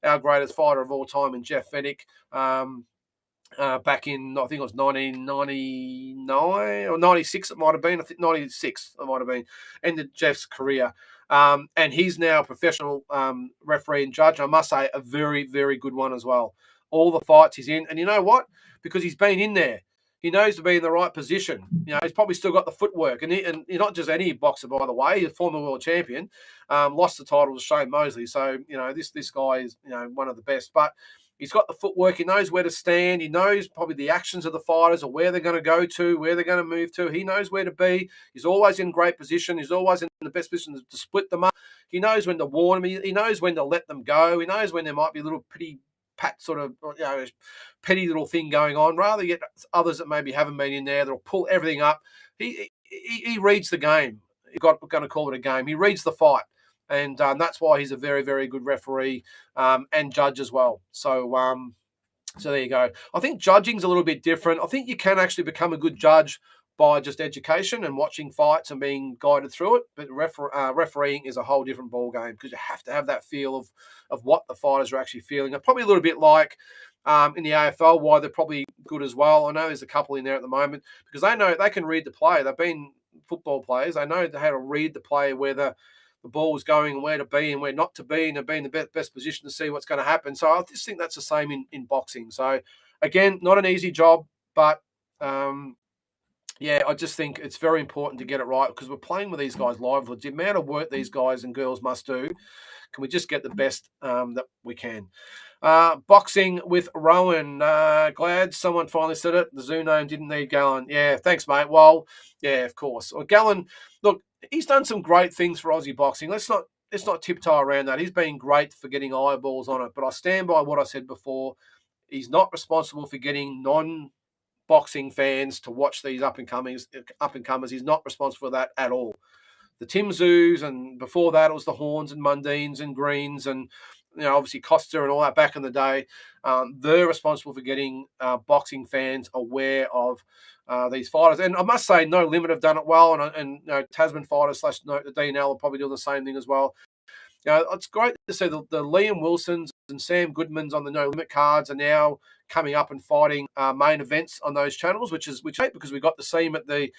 our greatest fighter of all time in Jeff Fennick. Back in, I think it was 1999 or 96, it might have been. I think 96, it might have been. Ended Jeff's career. And he's now a professional referee and judge. I must say, a very, very good one as well. All the fights he's in. And you know what? Because he's been in there. He knows to be in the right position. He's probably still got the footwork. And he's not just any boxer, by the way. He's a former world champion. Lost the title to Shane Mosley. So, this guy is, one of the best. But he's got the footwork. He knows where to stand. He knows probably the actions of the fighters or where they're going to go to, where they're going to move to. He knows where to be. He's always in great position. He's always in the best position to split them up. He knows when to warn them. He knows when to let them go. He knows when there might be a little sort of, petty little thing going on. Rather get others that maybe haven't been in there that'll pull everything up. He reads the game. We're going to call it a game. He reads the fight. And that's why he's a very, very good referee and judge as well. So there you go. I think judging's a little bit different. I think you can actually become a good judge by just education and watching fights and being guided through it. But refereeing is a whole different ball game, because you have to have that feel of what the fighters are actually feeling. And probably a little bit like in the AFL, why they're probably good as well. I know there's a couple in there at the moment, because they know they can read the play. They've been football players. They know how to read the play, where the ball was going and where to be and where not to be, and to be in the best position to see what's going to happen. So I just think that's the same in boxing. So, again, not an easy job, but I just think it's very important to get it right, because we're playing with these guys' livelihoods. The amount of work these guys and girls must do, can we just get the best that we can? Boxing with Rowan. Glad someone finally said it. The zoo name didn't need Gallen. Yeah, thanks, mate. Well, yeah, of course. Well, Gallen, look, he's done some great things for Aussie boxing. Let's not tiptoe around that. He's been great for getting eyeballs on it. But I stand by what I said before. He's not responsible for getting non-boxing fans to watch these up and comers. He's not responsible for that at all. The Tim Zoos, and before that it was the Horns and Mundines and Greens, and obviously Costa and all that back in the day. They're responsible for getting boxing fans aware of these fighters. And I must say, No Limit have done it well, and Tasman fighters / the DNL are probably doing the same thing as well. It's great to see the Liam Wilsons and Sam Goodmans on the No Limit cards are now coming up and fighting main events on those channels, which is great, because we got to see them at the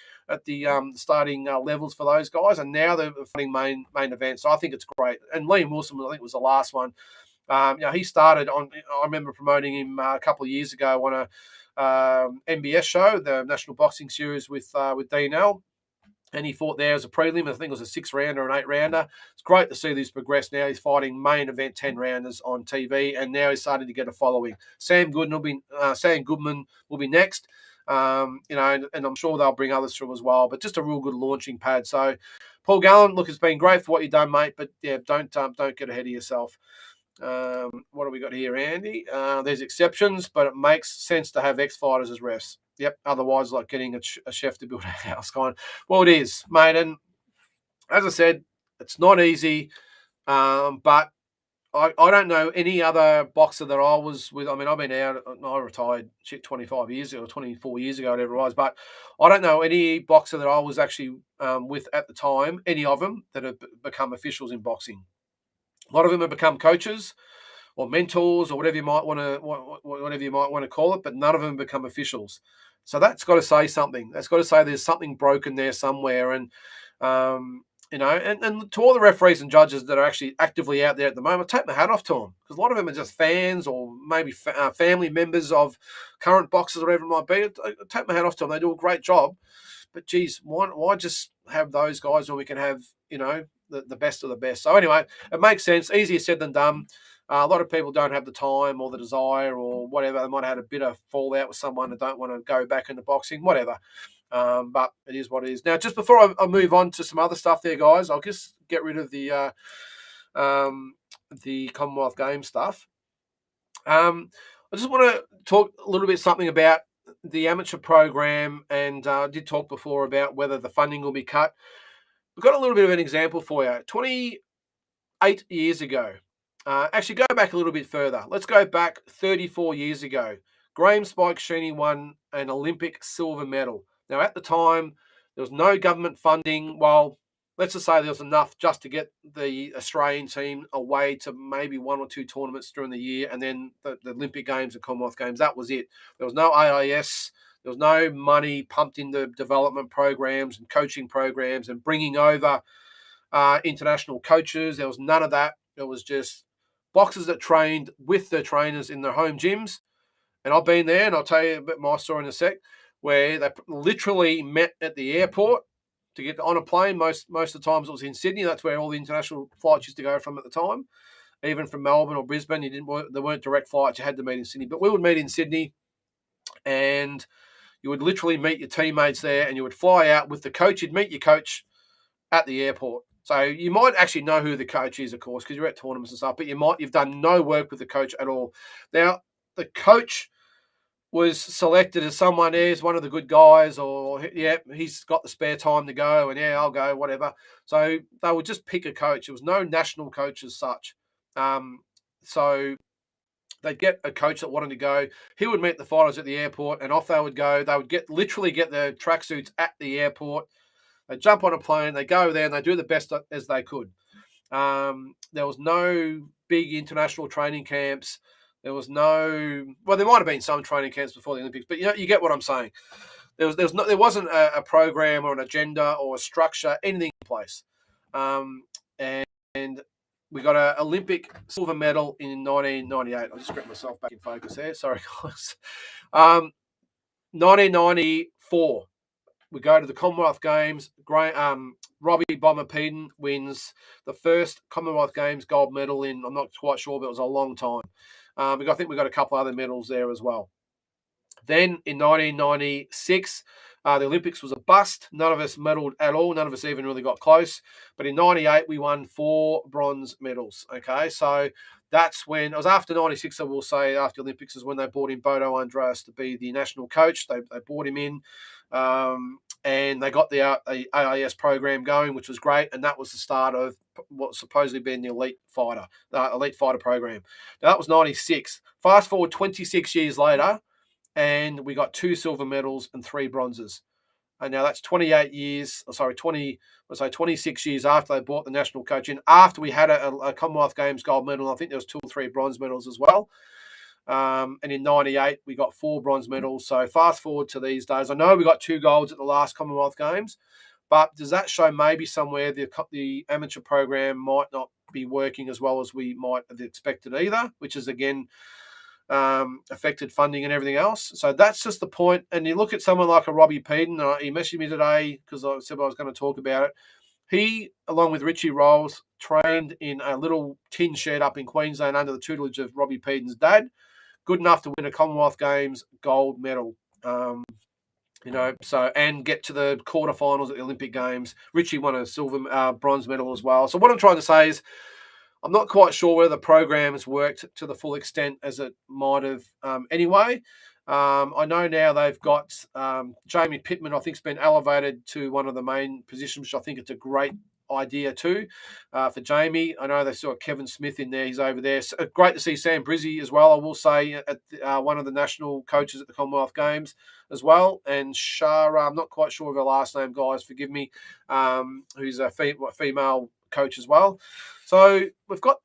starting levels for those guys, and now they're fighting main events. So I think it's great. And Liam Wilson, I think, was the last one. He started on. I remember promoting him a couple of years ago on a MBS show, the National Boxing Series with DNL. And he fought there as a prelim. I think it was a 6-rounder, an 8-rounder. It's great to see this progress now. He's fighting main event 10-rounders on TV, and now he's starting to get a following. Sam Goodman will be next. And I'm sure they'll bring others through as well. But just a real good launching pad. So, Paul Gallen, look, it's been great for what you've done, mate. But yeah, don't get ahead of yourself. What have we got here, Andy? There's exceptions, but it makes sense to have ex-fighters as refs. Yep. Otherwise, like getting a chef to build a house. Well, it is, mate. And as I said, it's not easy, but I don't know any other boxer that I was with. I mean, I've been out. I retired 25 years ago, or 24 years ago, whatever it was. But I don't know any boxer that I was actually with at the time. Any of them that have become officials in boxing. A lot of them have become coaches or mentors or whatever you might want to call it, but none of them become officials. So that's got to say something. That's got to say there's something broken there somewhere. And and to all the referees and judges that are actually actively out there at the moment, take my hat off to them, because a lot of them are just fans or maybe family members of current boxers or whatever it might be. I take my hat off to them. They do a great job. But geez, why just have those guys when we can have, the best of the best? So anyway, it makes sense. Easier said than done. A lot of people don't have the time or the desire or whatever. They might have had a bit of fallout with someone and don't want to go back into boxing, whatever. But it is what it is. Now, just before I move on to some other stuff there, guys, I'll just get rid of the Commonwealth Games stuff. I just want to talk a little bit something about the amateur program, and I did talk before about whether the funding will be cut. We've got a little bit of an example for you. 28 years ago, actually go back a little bit further. Let's go back 34 years ago. Graham Spike Sheeny won an Olympic silver medal. Now, at the time, there was no government funding. Well, let's just say there was enough just to get the Australian team away to maybe one or two tournaments during the year, and then the Olympic Games and Commonwealth Games. That was it. There was no AIS. There was no money pumped into development programs and coaching programs and bringing over international coaches. There was none of that. It was just boxers that trained with their trainers in their home gyms. And I've been there, and I'll tell you a bit my story in a sec, where they literally met at the airport to get on a plane. Most of the times it was in Sydney. That's where all the international flights used to go from at the time. Even from Melbourne or Brisbane, there weren't direct flights. You had to meet in Sydney. But we would meet in Sydney, and you would literally meet your teammates there, and you would fly out with the coach. You'd meet your coach at the airport. So you might actually know who the coach is, of course, because you're at tournaments and stuff, but you've done no work with the coach at all. Now, the coach was selected as someone is one of the good guys, or he's got the spare time to go, and I'll go, whatever. So they would just pick a coach. There was no national coach as such. So they'd get a coach that wanted to go. He would meet the fighters at the airport, and off they would go. They would literally get their tracksuits at the airport. They jump on a plane, they go there, and they do the best as they could. There was no big international training camps. There was there might have been some training camps before the Olympics, but you get what I'm saying. There wasn't a program or an agenda or a structure, anything in place. And we got an Olympic silver medal in 1998. I'll just get myself back in focus there. Sorry, guys. 1994. We go to the Commonwealth Games. Robbie Bomber Peden wins the first Commonwealth Games gold medal in, I'm not quite sure, but it was a long time. I think we got a couple other medals there as well. Then in 1996, the Olympics was a bust. None of us medaled at all. None of us even really got close. But in 98, we won 4 bronze medals. Okay, so that's when, it was after 96, I will say, after the Olympics is when they brought in Bodo Andreas to be the national coach. They brought him in. And they got the AIS program going, which was great, and that was the start of what's supposedly been the elite fighter program. Now, that was 96. Fast forward 26 years later, and we got 2 silver medals and 3 bronzes. And now that's 26 years after they brought the national coach in, after we had a Commonwealth Games gold medal. I think there was 2 or 3 bronze medals as well. And in 98, we got 4 bronze medals. So fast forward to these days. I know we got 2 golds at the last Commonwealth Games, but does that show maybe somewhere the amateur program might not be working as well as we might have expected either, which is, again, affected funding and everything else. So that's just the point. And you look at someone like a Robbie Peden, he messaged me today because I said I was going to talk about it. He, along with Richie Rolls, trained in a little tin shed up in Queensland under the tutelage of Robbie Peden's dad. Good enough to win a Commonwealth Games gold medal, and get to the quarterfinals at the Olympic Games. Richie won a bronze medal as well. So what I'm trying to say is, I'm not quite sure whether the program has worked to the full extent as it might have anyway. I know now they've got Jamie Pittman, I think, has been elevated to one of the main positions, which I think it's a great idea too for Jamie. I know they saw Kevin Smith in there. He's over there. So, great to see Sam Brizzy as well, I will say, at one of the national coaches at the Commonwealth Games as well. And Shara, I'm not quite sure of her last name, guys, forgive me, who's a female coach as well. So we've got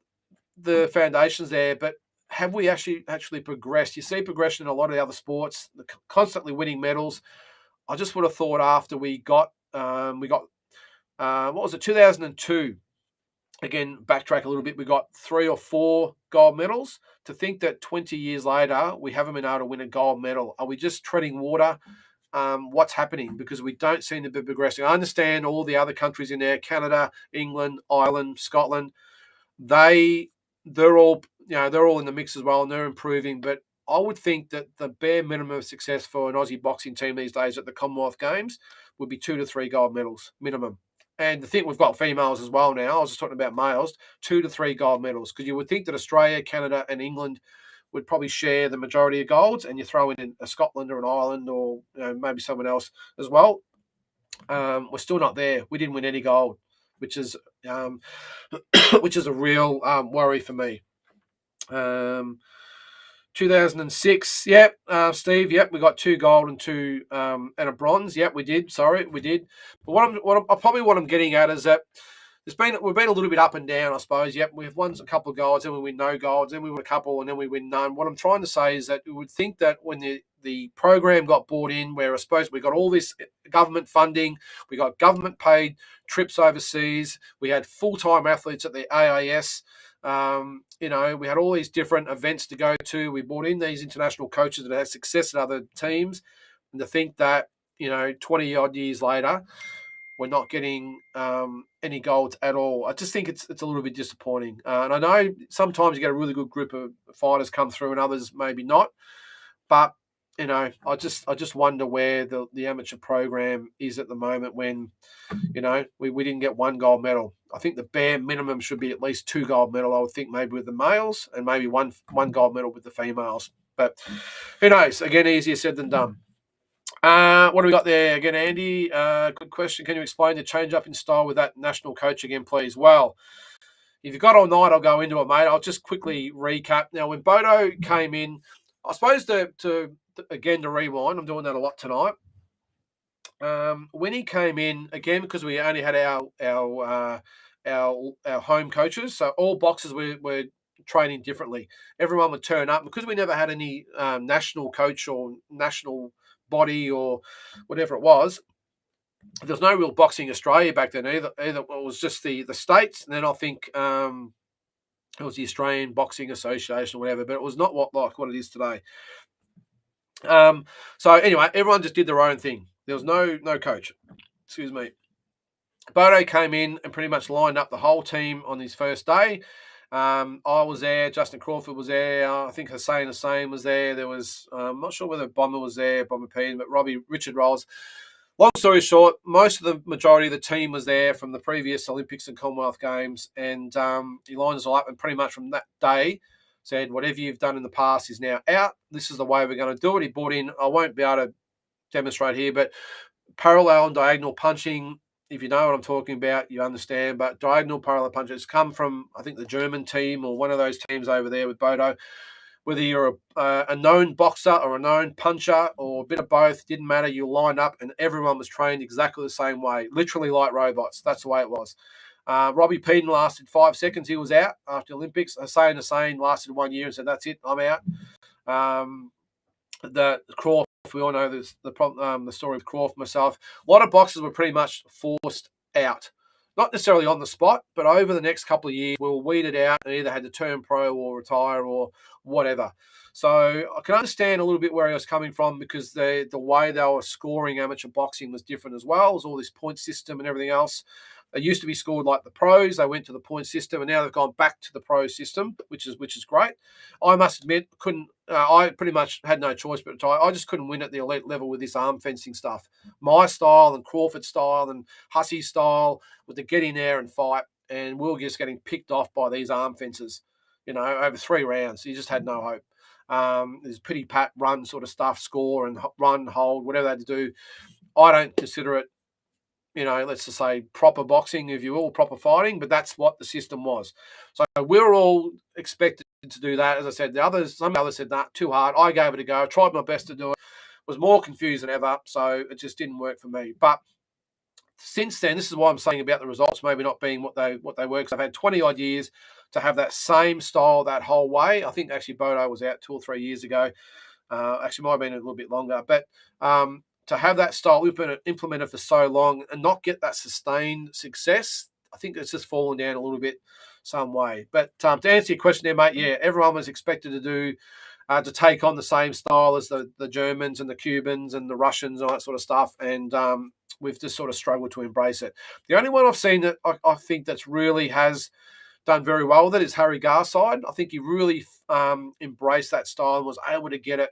the foundations there, but have we actually progressed? You see progression in a lot of the other sports, constantly winning medals. I just would have thought after we got what was it, 2002? Again, backtrack a little bit. We got 3 or 4 gold medals. To think that 20 years later we haven't been able to win a gold medal, are we just treading water? What's happening? Because we don't seem to be progressing. I understand all the other countries in there: Canada, England, Ireland, Scotland. They're all they're all in the mix as well, and they're improving. But I would think that the bare minimum of success for an Aussie boxing team these days at the Commonwealth Games would be 2 to 3 gold medals minimum. And the thing, we've got females as well now. I was just talking about males, 2 to 3 gold medals, because you would think that Australia, Canada, and England would probably share the majority of golds, and you throw in a Scotland or an Ireland or maybe someone else as well. We're still not there. We didn't win any gold, which is which is a real worry for me. 2006, yep, Steve, yep, we got 2 gold and 2 and a bronze. Yep, we did. Sorry, we did. But what I'm getting at is that we've been a little bit up and down, I suppose. Yep, we've won a couple of golds, then we win no golds, then we win a couple, and then we win none. What I'm trying to say is that we would think that when the program got brought in, where I suppose we got all this government funding, we got government paid trips overseas, we had full-time athletes at the AIS. We had all these different events to go to. We brought in these international coaches that had success at other teams, and to think that 20 odd years later, we're not getting any golds at all. I just think it's a little bit disappointing. And I know sometimes you get a really good group of fighters come through, and others maybe not. But I just wonder where the amateur program is at the moment when, we didn't get 1 gold medal. I think the bare minimum should be at least 2 gold medal, I would think, maybe with the males, and maybe one gold medal with the females. But who knows? Again, easier said than done. What do we got there again, Andy? Good question. Can you explain the change up in style with that national coach again, please? Well, if you've got all night, I'll go into it, mate. I'll just quickly recap. Now, when Bodo came in, I suppose to rewind, I'm doing that a lot tonight. When he came in, again, because we only had our home coaches, so all boxers were training differently. Everyone would turn up. Because we never had any national coach or national body or whatever it was, there's no real boxing Australia back then either. It was just the states, and then I think it was the Australian Boxing Association or whatever, but it was not like what it is today. So anyway, everyone just did their own thing. There was no coach. Excuse me. Bodo came in and pretty much lined up the whole team on his first day. I was there. Justin Crawford was there. I think Hussein was there. There was, I'm not sure whether Bomber was there, Bomber Peen, but Richard Rolls. Long story short, most of the majority of the team was there from the previous Olympics and Commonwealth Games, and he lined us all up, and pretty much from that day said, whatever you've done in the past is now out. This is the way we're going to do it. He brought in, I won't be able to demonstrate here, but parallel and diagonal punching. If you know what I'm talking about, you understand. But diagonal parallel punches come from, I think, the German team or one of those teams over there with Bodo. Whether you're a known boxer or a known puncher or a bit of both, didn't matter. You lined up and everyone was trained exactly the same way, literally like robots. That's the way it was. Robbie Peden lasted 5 seconds. He was out after the Olympics. Hussein lasted 1 year and said, that's it, I'm out. The Crawford, we all know the story of Crawford, myself. A lot of boxers were pretty much forced out. Not necessarily on the spot, but over the next couple of years, we were weeded out and either had to turn pro or retire or whatever. So I can understand a little bit where he was coming from, because the way they were scoring amateur boxing was different as well. It was all this point system and everything else. They used to be scored like the pros. They went to the point system, and now they've gone back to the pro system, which is great. I must admit, I pretty much had no choice but to retire. I just couldn't win at the elite level with this arm fencing stuff. My style and Crawford's style and Hussey's style was to get in there and fight, and we were just getting picked off by these arm fencers, over 3 rounds. You just had no hope. There's pity pat run sort of stuff, score and run, hold, whatever they had to do. I don't consider it let's just say proper boxing, if you will, proper fighting, but that's what the system was. So we were all expected to do that. As I said, some others said, nah, too hard. I gave it a go, tried my best to do it, was more confused than ever, so it just didn't work for me. But since then, this is why I'm saying about the results maybe not being what they were, because I've had 20 odd years to have that same style that whole way. I think actually Bodo was out 2 or 3 years ago. Actually, might have been a little bit longer, but to have that style implemented for so long and not get that sustained success, I think it's just fallen down a little bit some way. But to answer your question there, mate, yeah, everyone was expected to take on the same style as the Germans and the Cubans and the Russians and all that sort of stuff, and we've just sort of struggled to embrace it. The only one I've seen that I think that's really has done very well with it is Harry Garside. I think he really embraced that style and was able to get it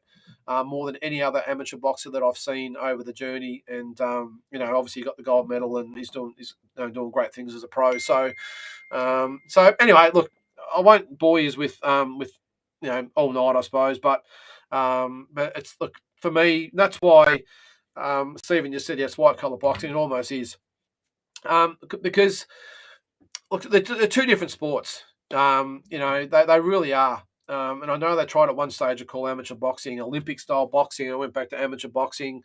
more than any other amateur boxer that I've seen over the journey. And obviously he got the gold medal and he's doing great things as a pro. So anyway, look, I won't bore you with all night, I suppose, but it's look for me. That's why Stephen just said yes, white collar boxing. It almost is because. Look, they're two different sports. They really are. And I know they tried at one stage to call amateur boxing Olympic style boxing. I went back to amateur boxing.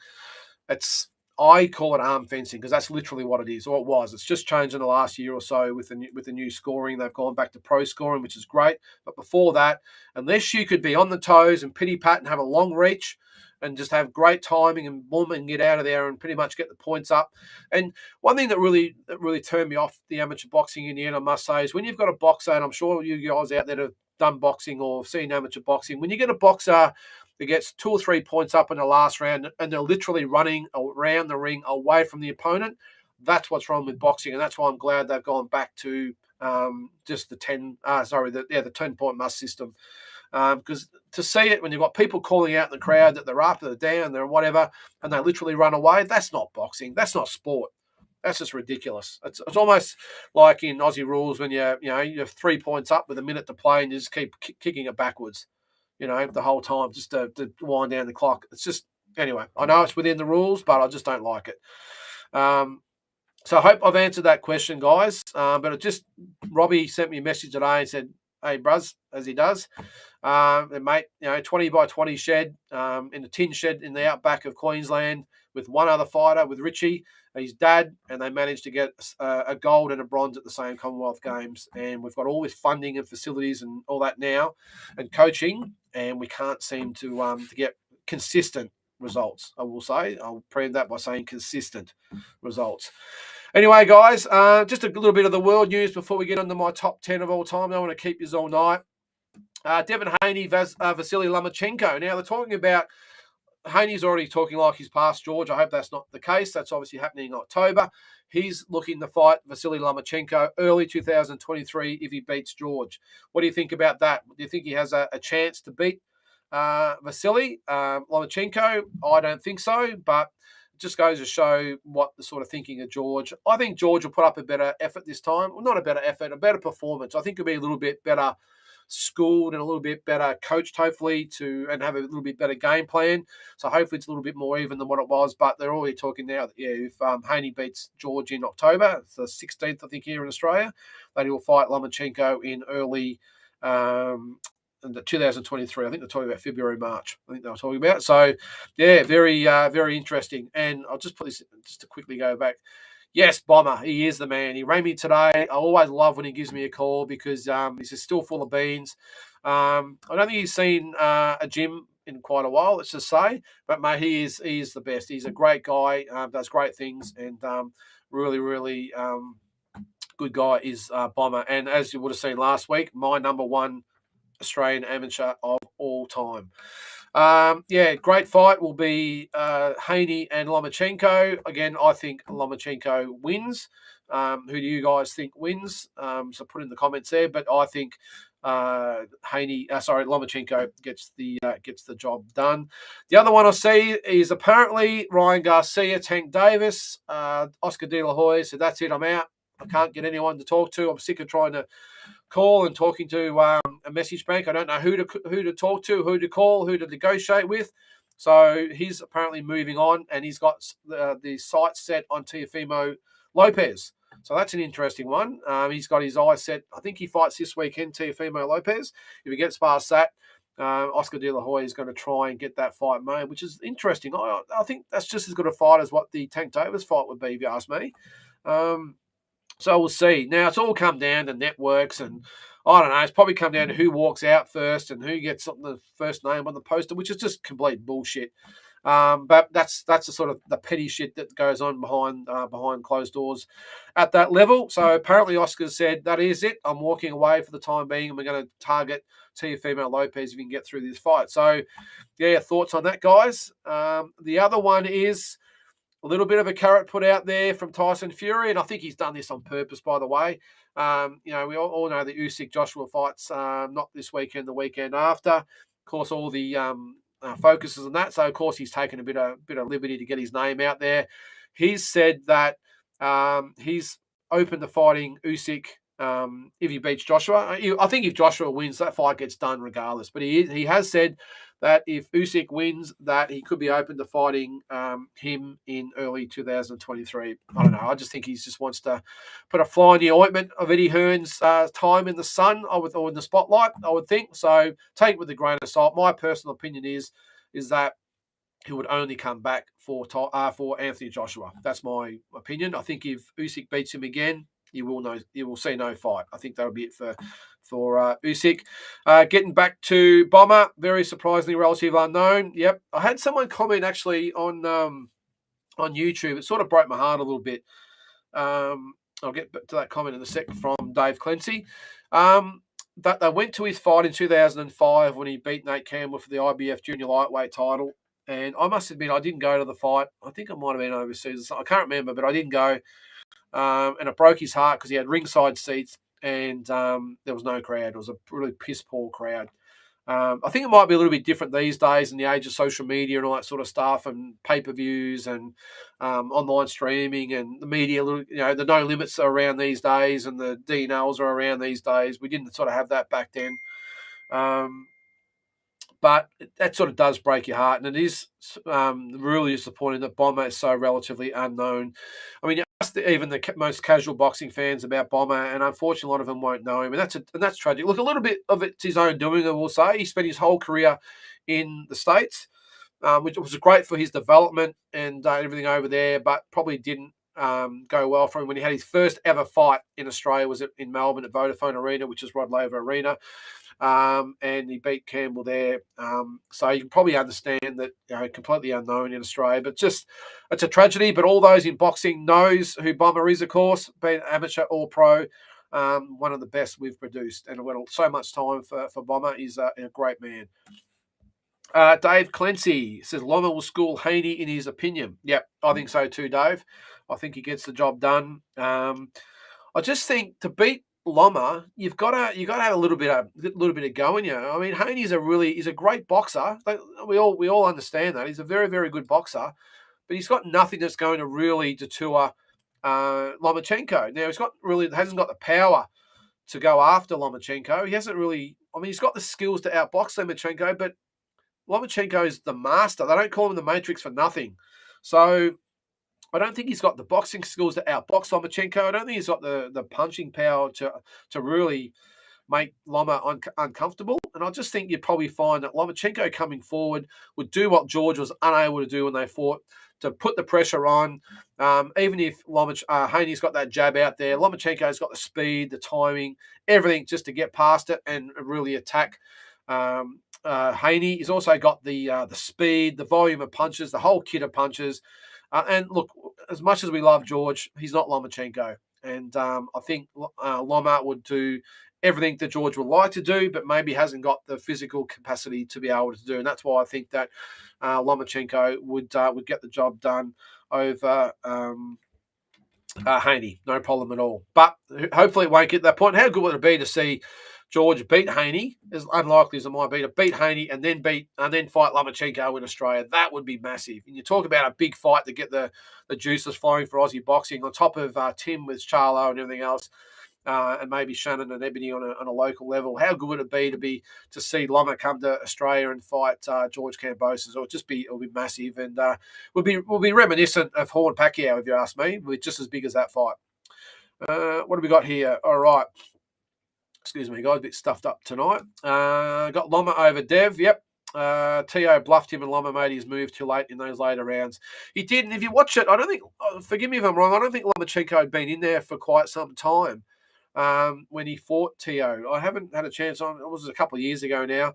I call it arm fencing because that's literally what it is, or it was. It's just changed in the last year or so with the new scoring. They've gone back to pro scoring, which is great. But before that, unless you could be on the toes and pity pat and have a long reach and just have great timing and boom and get out of there and pretty much get the points up. And one thing that really turned me off the amateur boxing in the end, I must say, is when you've got a boxer, and I'm sure you guys out there have done boxing or seen amateur boxing, when you get a boxer that gets 2 or 3 points up in the last round and they're literally running around the ring away from the opponent, that's what's wrong with boxing. And that's why I'm glad they've gone back to just the 10-point must system. Because to see it when you've got people calling out in the crowd that they're up, they're down, they're whatever, and they literally run away, that's not boxing. That's not sport. That's just ridiculous. It's almost like in Aussie rules when you have 3 points up with a minute to play and you just keep kicking it backwards, the whole time just to wind down the clock. It's just, anyway, I know it's within the rules, but I just don't like it. So I hope I've answered that question, guys. But Robbie sent me a message today and said, hey, bruz, as he does, and mate, 20 by 20 shed in a tin shed in the outback of Queensland with one other fighter, with Richie, his dad, and they managed to get a gold and a bronze at the same Commonwealth Games. And we've got all this funding and facilities and all that now and coaching, and we can't seem to get consistent results, I will say. I'll prove that by saying consistent results. Anyway, guys, just a little bit of the world news before we get into my top 10 of all time. I don't want to keep you all night. Devin Haney, Vasily Lomachenko. Now, they're talking about Haney's already talking like he's past George. I hope that's not the case. That's obviously happening in October. He's looking to fight Vasily Lomachenko early 2023 if he beats George. What do you think about that? Do you think he has a chance to beat Vasily Lomachenko? I don't think so, but it just goes to show what the sort of thinking of George. I think George will put up a better effort this time. Well, not a better effort, a better performance. I think he'll be a little bit better schooled and a little bit better coached, hopefully, and have a little bit better game plan. So hopefully it's a little bit more even than what it was. But they're already talking now that, if Haney beats George in October, it's the 16th, I think, here in Australia, that he will fight Lomachenko in early 2023. I think they're talking about February, March. I think they were talking about. So, yeah, very, very interesting. And I'll just put this just to quickly go back. Yes, Bomber, he is the man. He rang me today. I always love when he gives me a call because he's still full of beans. I don't think he's seen a gym in quite a while, let's just say. But, mate, he is the best. He's a great guy, does great things, and really, really good guy is Bomber. And as you would have seen last week, my number one Australian amateur of all time. Great fight will be Haney and Lomachenko. Again, I think Lomachenko wins. Who do you guys think wins? So put in the comments there. But I think Lomachenko gets the job done. The other one I see is apparently Ryan Garcia, Tank Davis, Oscar De La Hoya. So that's it. I'm out. I can't get anyone to talk to. I'm sick of trying to call and talking to a message bank. I don't know who to talk to, who to call, who to negotiate with. So he's apparently moving on, and he's got the sights set on Teofimo Lopez. So that's an interesting one. He's got his eyes set. I think he fights this weekend, Teofimo Lopez. If he gets past that, Oscar De La Hoya is going to try and get that fight made, which is interesting. I think that's just as good a fight as what the Tank Davis fight would be, if you ask me. So we'll see. Now, it's all come down to networks, and I don't know. It's probably come down to who walks out first and who gets the first name on the poster, which is just complete bullshit. But that's the sort of the petty shit that goes on behind closed doors at that level. So apparently Oscar said, that is it. I'm walking away for the time being, and we're going to target Teofimo Lopez if we can get through this fight. So, yeah, thoughts on that, guys? The other one is a little bit of a carrot put out there from Tyson Fury, and I think he's done this on purpose, by the way. We all know the Usyk-Joshua fights, not this weekend, the weekend after. Of course, all the focuses on that. So, of course, he's taken a bit of liberty to get his name out there. He's said that he's open to fighting Usyk if he beats Joshua. I think if Joshua wins, that fight gets done regardless. But he has said that if Usyk wins, that he could be open to fighting him in early 2023. I don't know. I just think he just wants to put a fly in the ointment of Eddie Hearn's time in the sun, or in the spotlight, I would think. So take it with a grain of salt. My personal opinion is that he would only come back for Anthony Joshua. That's my opinion. I think if Usyk beats him again, you will see no fight. I think that'll be it for Usyk. Getting back to Bomber, very surprisingly relative unknown. Yep, I had someone comment actually on YouTube. It sort of broke my heart a little bit. I'll get to that comment in a sec from Dave Clancy. That they went to his fight in 2005 when he beat Nate Campbell for the IBF Junior Lightweight title. And I must admit, I didn't go to the fight. I think I might have been overseas. I can't remember, but I didn't go. And it broke his heart because he had ringside seats and there was no crowd. It was a really piss-poor crowd. I think it might be a little bit different these days in the age of social media and all that sort of stuff, and pay-per-views and online streaming and the media. The no limits are around these days, and the DNLs are around these days. We didn't sort of have that back then. But that sort of does break your heart, and it is really disappointing that Bomber is so relatively unknown. I mean, you ask even the most casual boxing fans about Bomber, and unfortunately, a lot of them won't know him, and that's tragic. Look, a little bit of it's his own doing, I will say. He spent his whole career in the States, which was great for his development and everything over there, but probably didn't go well for him. When he had his first ever fight in Australia was in Melbourne at Vodafone Arena, which is Rod Laver Arena. And he beat Campbell there. So you can probably understand that, completely unknown in Australia, but just, it's a tragedy. But all those in boxing knows who Bomber is, of course, being amateur or pro, one of the best we've produced. And we've got so much time for Bomber. He's a great man. Dave Clancy says Loma will school Haney in his opinion. Yep, I think so too, Dave. I think he gets the job done. I just think to beat Loma, you've got to have a little bit of go in you. I mean, Haney's he's a great boxer. We all understand that. He's a very, very good boxer, but he's got nothing that's going to really deter Lomachenko. Now hasn't got the power to go after Lomachenko. He hasn't really. I mean, he's got the skills to outbox Lomachenko, but Lomachenko is the master. They don't call him the Matrix for nothing. So I don't think he's got the boxing skills to outbox Lomachenko. I don't think he's got the punching power to really make Loma uncomfortable. And I just think you'd probably find that Lomachenko coming forward would do what George was unable to do when they fought, to put the pressure on. Even if Haney's got that jab out there, Lomachenko's got the speed, the timing, everything just to get past it and really attack Haney. He's also got the speed, the volume of punches, the whole kit of punches. And look, as much as we love George, he's not Lomachenko. And I think Loma would do everything that George would like to do, but maybe hasn't got the physical capacity to be able to do. And that's why I think that Lomachenko would get the job done over Haney. No problem at all. But hopefully it won't get to that point. How good would it be to see George beat Haney, as unlikely as it might be, to beat Haney and then fight Lomachenko in Australia? That would be massive. And you talk about a big fight to get the juices flowing for Aussie boxing on top of Tim with Charlo and everything else. and maybe Shannon and Ebony on a local level. How good would it be to see Loma come to Australia and fight George Kambosos? It'll be massive, and will be reminiscent of Horn Pacquiao, if you ask me. It'll be just as big as that fight. What have we got here? All right. Excuse me, guys, a bit stuffed up tonight. Got Loma over Dev. Yep. Tio bluffed him and Loma made his move too late in those later rounds. He did, and if you watch it, I don't think, forgive me if I'm wrong, I don't think Lomachenko had been in there for quite some time when he fought Tio. I haven't had a chance on, it was a couple of years ago now.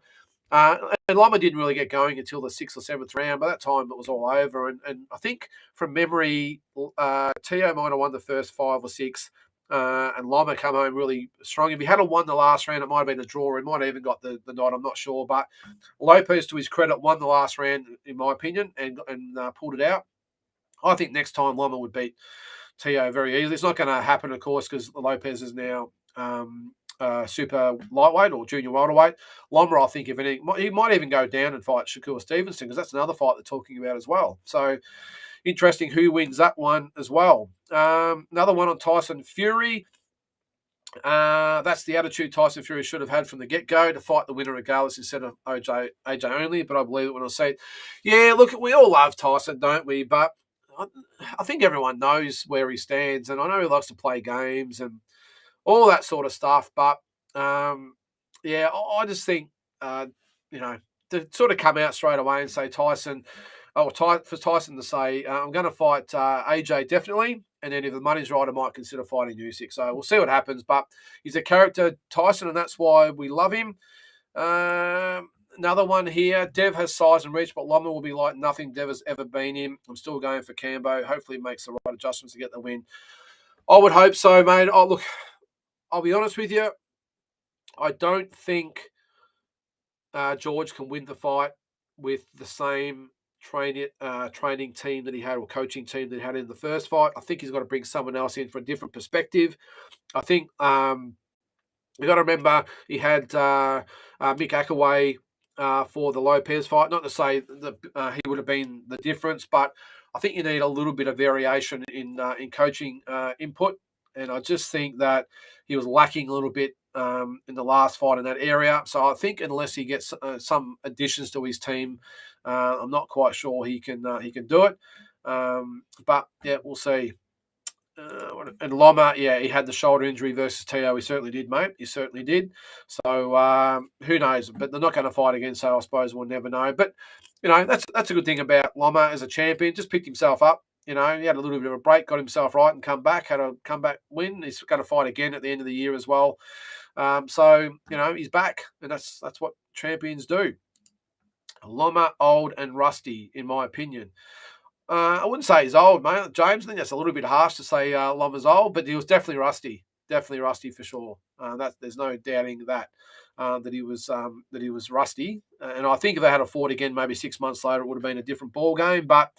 And Loma didn't really get going until the 6th or 7th round. By that time, it was all over. And I think from memory, Tio might have won the first 5 or 6. And Loma come home really strong. If he had won the last round, it might have been a draw. He might have even got the nod. I'm not sure. But Lopez, to his credit, won the last round, in my opinion, and pulled it out. I think next time Loma would beat Tio very easily. It's not going to happen, of course, because Lopez is now super lightweight or junior welterweight. Loma, I think, if anything, he might even go down and fight Shakur Stevenson, because that's another fight they're talking about as well. So interesting who wins that one as well. Another one on Tyson Fury. That's the attitude Tyson Fury should have had from the get-go, to fight the winner regardless instead of AJ only, but I believe it when I say it. Yeah, look, we all love Tyson, don't we? But I think everyone knows where he stands, and I know he likes to play games and all that sort of stuff. But, yeah, I just think, to sort of come out straight away and say Tyson, for Tyson to say, I'm going to fight AJ definitely, and then if the money's right, I might consider fighting Usyk. So we'll see what happens. But he's a character, Tyson, and that's why we love him. Another one here. Dev has size and reach, but Loma will be like nothing Dev has ever been in. I'm still going for Cambo. Hopefully he makes the right adjustments to get the win. I would hope so, mate. Oh, look, I'll be honest with you. I don't think George can win the fight with the same training team that he had, or coaching team that he had in the first fight. I think he's got to bring someone else in for a different perspective. I think you got to remember he had Mick Akaway for the Lopez fight. Not to say that he would have been the difference, but I think you need a little bit of variation in coaching input. And I just think that he was lacking a little bit in the last fight in that area. So I think unless he gets some additions to his team, I'm not quite sure he can do it. But yeah, we'll see. And Loma, yeah, he had the shoulder injury versus Tio. He certainly did, mate. He certainly did. So who knows? But they're not going to fight again, so I suppose we'll never know. But, that's a good thing about Loma as a champion. Just picked himself up. He had a little bit of a break, got himself right and come back, had a comeback win. He's going to fight again at the end of the year as well. So, he's back, and that's what champions do. Loma, old and rusty, in my opinion. I wouldn't say he's old, mate. James, I think that's a little bit harsh to say Loma's old, but he was definitely rusty. Definitely rusty for sure. There's no doubting that he was rusty. And I think if they had a fought again, maybe 6 months later, it would have been a different ball game. But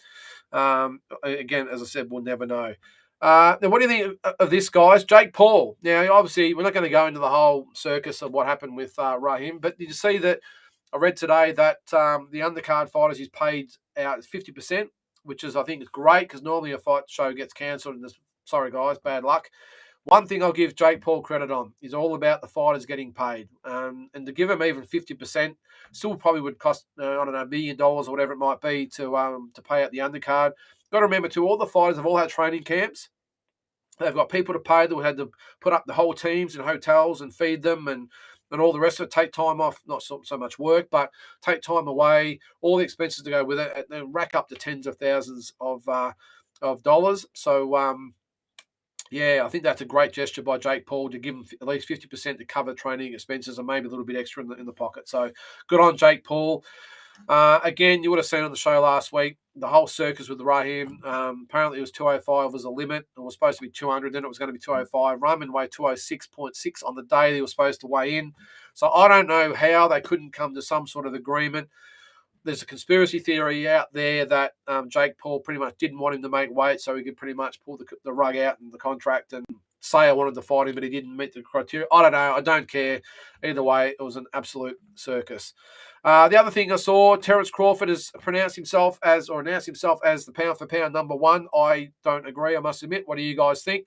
again, as I said, we'll never know. Now, what do you think of this, guys? Jake Paul. Now, obviously, we're not going to go into the whole circus of what happened with Rahim, but did you see that? I read today that the undercard fighters is paid out 50%, which is, I think, is great, because normally a fight show gets cancelled and sorry, guys, bad luck. One thing I'll give Jake Paul credit on is all about the fighters getting paid. And to give him even 50% still probably would cost, I don't know, $1 million or whatever it might be to pay out the undercard. Got to remember, too, all the fighters have all had training camps. They've got people to pay. They had to put up the whole teams in hotels and feed them and all the rest of it. Take time off, not so much work, but take time away, all the expenses to go with it, and then rack up to tens of thousands of dollars. So, yeah, I think that's a great gesture by Jake Paul to give him at least 50% to cover training expenses and maybe a little bit extra in the pocket. So good on Jake Paul. Again, you would have seen on the show last week, the whole circus with the Rahim. Apparently it was 205 was a limit. It was supposed to be 200, then it was going to be 205. Rahim weighed 206.6 on the day he was supposed to weigh in. So I don't know how they couldn't come to some sort of agreement. There's a conspiracy theory out there that Jake Paul pretty much didn't want him to make weight, so he could pretty much pull the rug out in the contract and say I wanted to fight him, but he didn't meet the criteria. I don't know. I don't care. Either way, it was an absolute circus. The other thing I saw, Terence Crawford has announced himself as the pound-for-pound number one. I don't agree, I must admit. What do you guys think?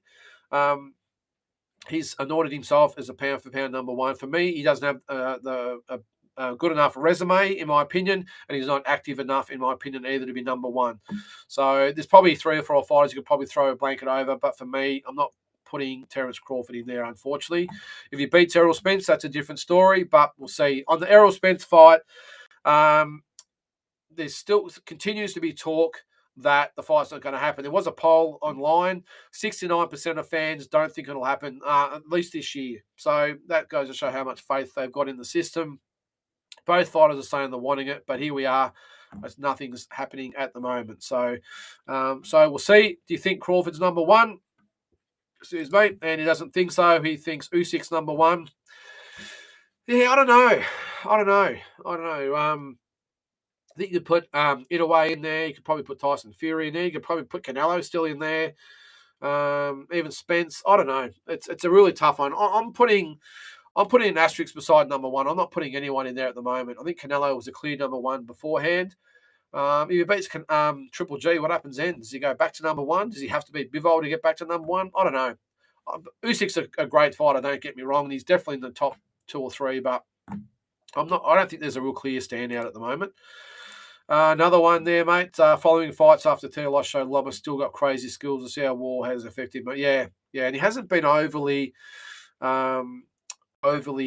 He's anointed himself as a pound for pound number one. For me, he doesn't have good enough resume, in my opinion, and he's not active enough, in my opinion, either to be number one. So there's probably 3 or 4 fighters you could probably throw a blanket over, but for me, I'm not putting Terence Crawford in there, unfortunately. If he beats Errol Spence, that's a different story, but we'll see. On the Errol Spence fight, there still continues to be talk that the fight's not going to happen. There was a poll online. 69% of fans don't think it'll happen, at least this year. So that goes to show how much faith they've got in the system. Both fighters are saying they're wanting it, but here we are. Nothing's happening at the moment. So we'll see. Do you think Crawford's number one? Excuse me. And he doesn't think so. He thinks Usyk's number one. Yeah, I don't know. I think you could put Inoue in there. You could probably put Tyson Fury in there. You could probably put Canelo still in there. Even Spence. I don't know. It's a really tough one. I'm putting an asterisk beside number one. I'm not putting anyone in there at the moment. I think Canelo was a clear number one beforehand. If he beats Triple G, what happens then? Does he go back to number one? Does he have to beat Bivol to get back to number one? I don't know. Usyk's a great fighter. Don't get me wrong. And he's definitely in the top 2 or 3, but I don't think there's a real clear standout at the moment. Another one there, mate. Following fights after Teolos showed Loma still got crazy skills to see how war has affected. But yeah, and he hasn't been overly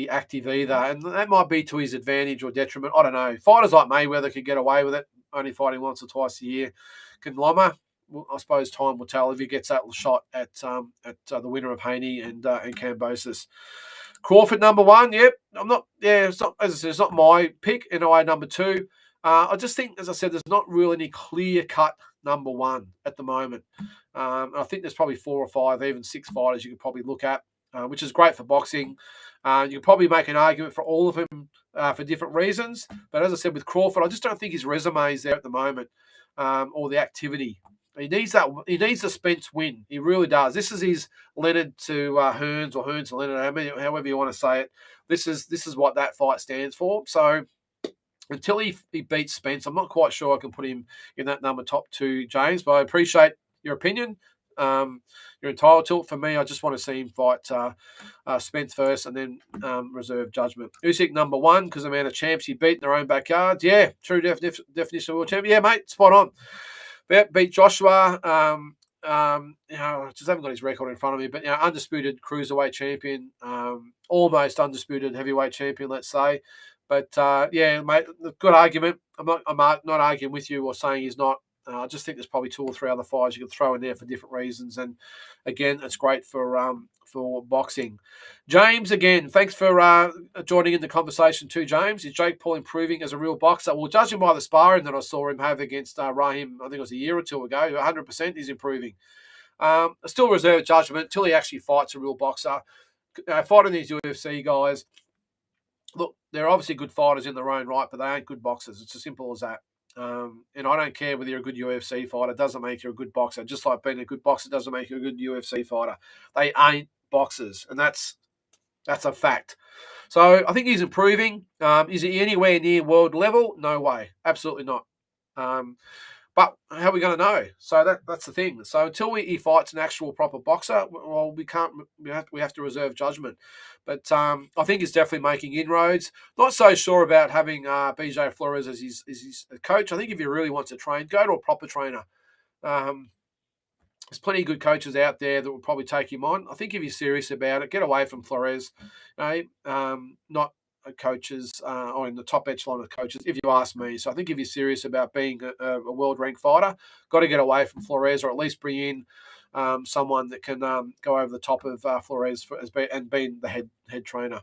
active either, and that might be to his advantage or detriment. I don't know. Fighters like Mayweather could get away with it, only fighting once or twice a year. Can Loma? Well, I suppose time will tell if he gets that shot at the winner of Haney and Kambosos. Crawford number one. Yep, I'm not. Yeah, it's not. As I said, it's not my pick. Inoue number 2. I just think, as I said, there's not really any clear-cut number one at the moment. I think there's probably 4 or 5, even 6 fighters you could probably look at, which is great for boxing. You could probably make an argument for all of them for different reasons. But as I said, with Crawford, I just don't think his resume is there at the moment, or the activity. He needs that. He needs the Spence win. He really does. This is his Leonard to Hearns, or Hearns to Leonard, however you want to say it. This is what that fight stands for. So until he beats Spence, I'm not quite sure I can put him in that number top 2, James, but I appreciate your opinion. You're entitled to it. For me, I just want to see him fight Spence first and then reserve judgment. Usyk number 1 because the amount of champs he beat in their own backyards. Yeah, true definition of world champion. Yeah, mate, spot on. Beat Joshua. Just haven't got his record in front of me, but undisputed cruiserweight champion, almost undisputed heavyweight champion, let's say. But yeah, mate, good argument. I'm not arguing with you or saying he's not. I just think there's probably 2 or 3 other fighters you could throw in there for different reasons. And again, it's great for boxing. James, again, thanks for joining in the conversation too, James. Is Jake Paul improving as a real boxer? Well, judging by the sparring that I saw him have against Raheem, I think it was a year or 2 ago, 100% he's improving. I still reserve judgment until he actually fights a real boxer. Fighting these UFC guys, look, they're obviously good fighters in their own right, but they ain't good boxers. It's as simple as that. And I don't care whether you're a good UFC fighter. It doesn't make you a good boxer. Just like being a good boxer doesn't make you a good UFC fighter. They ain't boxers, and that's a fact. So I think he's improving. Is he anywhere near world level? No way. Absolutely not. But how are we going to know? So that's the thing. So until he fights an actual proper boxer, well, we can't. We have to reserve judgment. But I think he's definitely making inroads. Not so sure about having BJ Flores as his coach. I think if he really wants to train, go to a proper trainer. There's plenty of good coaches out there that will probably take him on. I think if he's serious about it, get away from Flores. Not coaches or in the top echelon of coaches, if you ask me. So I think if you're serious about being a world-ranked fighter, got to get away from Flores, or at least bring in someone that can go over the top of Flores and being the head trainer.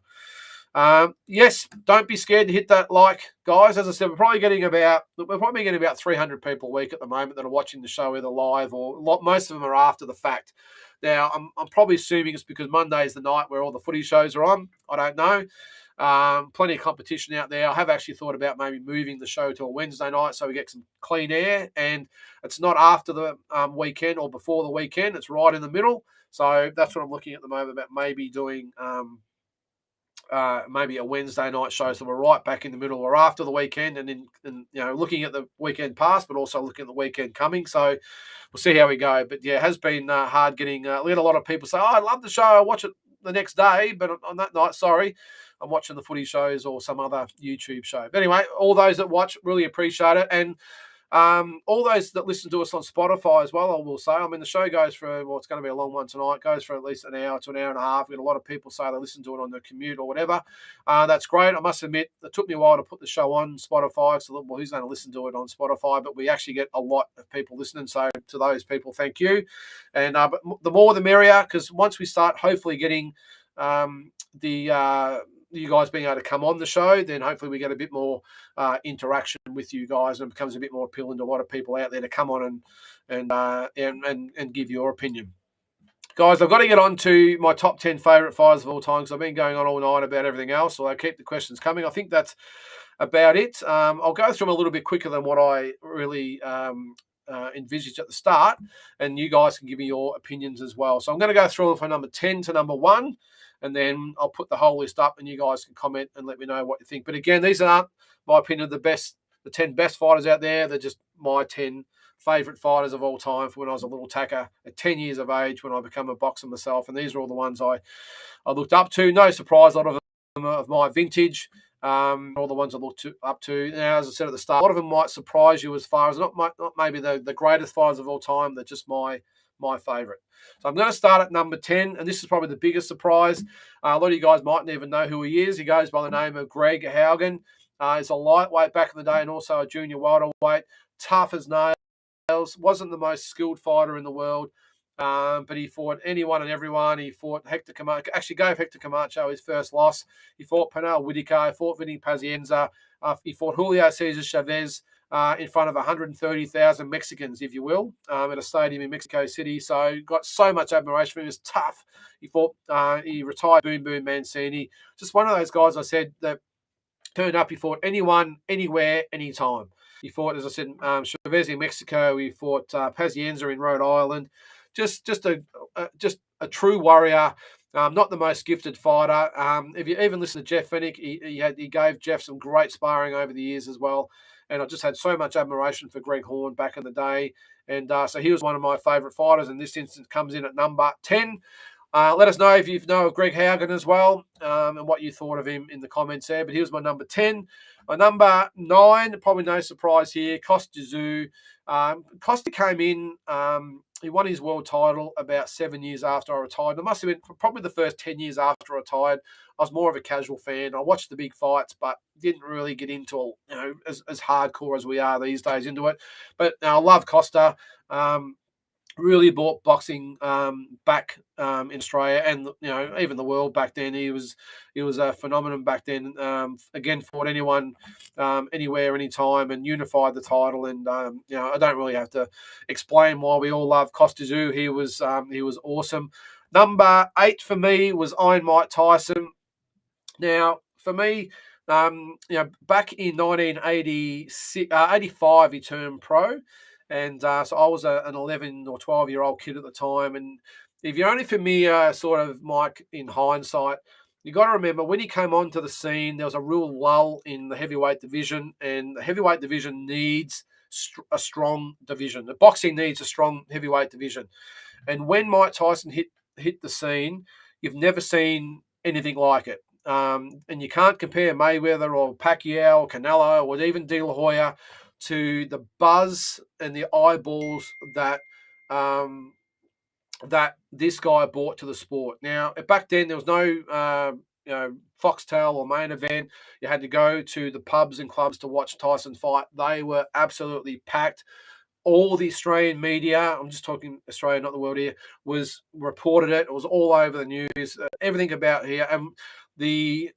Yes, don't be scared to hit that like, guys. As I said, we're probably getting about 300 people a week at the moment that are watching the show either live or most of them are after the fact. Now, I'm probably assuming it's because Monday is the night where all the footy shows are on. I don't know. Plenty of competition out there. I have actually thought about maybe moving the show to a Wednesday night so we get some clean air, and it's not after the weekend or before the weekend. It's right in the middle. So that's what I'm looking at the moment about maybe doing maybe a Wednesday night show, so we're right back in the middle or after the weekend, and looking at the weekend past, but also looking at the weekend coming. So we'll see how we go. But yeah, it has been hard getting. We had a lot of people say, "Oh, I love the show. I watch it the next day, but on that night, sorry, I'm watching the footy shows or some other YouTube show. But anyway, all those that watch, really appreciate it. And all those that listen to us on Spotify as well, I will say. I mean, the show goes for, well, it's going to be a long one tonight. It goes for at least an hour to an hour and a half. We get a lot of people say they listen to it on their commute or whatever. That's great. I must admit, it took me a while to put the show on Spotify. So, well, who's going to listen to it on Spotify? But we actually get a lot of people listening. So to those people, thank you. And but the more the merrier, because once we start hopefully getting you guys being able to come on the show, then hopefully we get a bit more interaction with you guys, and it becomes a bit more appealing to a lot of people out there to come on and give your opinion. Guys, I've got to get on to my top 10 favourite fighters of all time, because I've been going on all night about everything else, so I keep the questions coming. I think that's about it. I'll go through them a little bit quicker than what I really envisaged at the start, and you guys can give me your opinions as well. So I'm going to go through them from number 10 to number 1, and then I'll put the whole list up and you guys can comment and let me know what you think. But again, these aren't my opinion of the 10 best fighters out there. They're just my 10 favourite fighters of all time for when I was a little tacker at 10 years of age when I became a boxer myself. And these are all the ones I looked up to. No surprise, a lot of them are of my vintage. All the ones I looked up to. Now, as I said at the start, a lot of them might surprise you as far as not maybe the greatest fighters of all time. They're just my favourite. So I'm going to start at number 10, and this is probably the biggest surprise. A lot of you guys mightn't even know who he is. He goes by the name of Greg Haugen. He's a lightweight back in the day and also a junior welterweight. Tough as nails. Wasn't the most skilled fighter in the world, but he fought anyone and everyone. He fought Hector Camacho. Actually gave Hector Camacho his first loss. He fought Pernell Whitaker. He fought Vinny Pazienza. He fought Julio Cesar Chavez in front of 130,000 Mexicans, if you will, at a stadium in Mexico City. So got so much admiration for him. He was tough. He retired Boom Boom Mancini. Just one of those guys I said that turned up. He fought anyone, anywhere, anytime. He fought, as I said, Chavez in Mexico. He fought Pazienza in Rhode Island. Just a true warrior. Not the most gifted fighter. If you even listen to Jeff Fennick, he gave Jeff some great sparring over the years as well. And I just had so much admiration for Greg Horn back in the day. And so he was one of my favourite fighters. In this instance, comes in at number 10. Let us know if you know of Greg Haugen as well, and what you thought of him in the comments there. But he was my number 10. My number 9, probably no surprise here, Costa Tszyu. Costa came in, he won his world title about 7 years after I retired. It must have been probably the first 10 years after I retired. I was more of a casual fan. I watched the big fights, but didn't really get into as hardcore as we are these days into it. But I love Costa. Really brought boxing back in Australia, and even the world back then. He was a phenomenon back then. Again, fought anyone, anywhere, anytime, and unified the title. And I don't really have to explain why we all love Costa Tszyu. He was awesome. Number 8 for me was Iron Mike Tyson. Now, for me, back in 1985, he turned pro. And so I was an 11 or 12-year-old kid at the time. And if you're only familiar, sort of, Mike, in hindsight, you got to remember when he came onto the scene, there was a real lull in the heavyweight division. And the heavyweight division needs a strong division. The boxing needs a strong heavyweight division. And when Mike Tyson hit the scene, you've never seen anything like it. And you can't compare Mayweather or Pacquiao or Canelo or even De La Hoya to the buzz and the eyeballs that this guy brought to the sport. Now, back then there was no Foxtel or Main Event. You had to go to the pubs and clubs to watch Tyson fight. They were absolutely packed. All the Australian media, I'm just talking Australia, not the world here, was reported it. It was all over the news. Everything about here, and the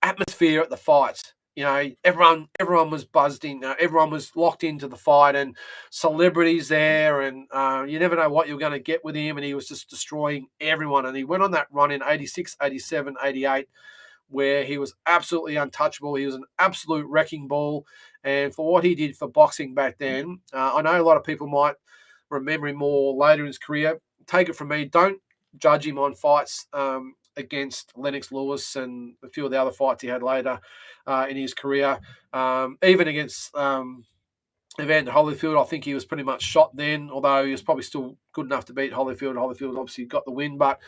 atmosphere at the fights. Everyone was buzzed in. Everyone was locked into the fight, and celebrities there, and you never know what you're going to get with him. And he was just destroying everyone. And he went on that run in 86, 87, 88, where he was absolutely untouchable. He was an absolute wrecking ball. And for what he did for boxing back then, I know a lot of people might remember him more later in his career. Take it from me, don't judge him on fights against Lennox Lewis and a few of the other fights he had later in his career. Even against Evander Holyfield, I think he was pretty much shot then, although he was probably still good enough to beat Holyfield. Holyfield obviously got the win, but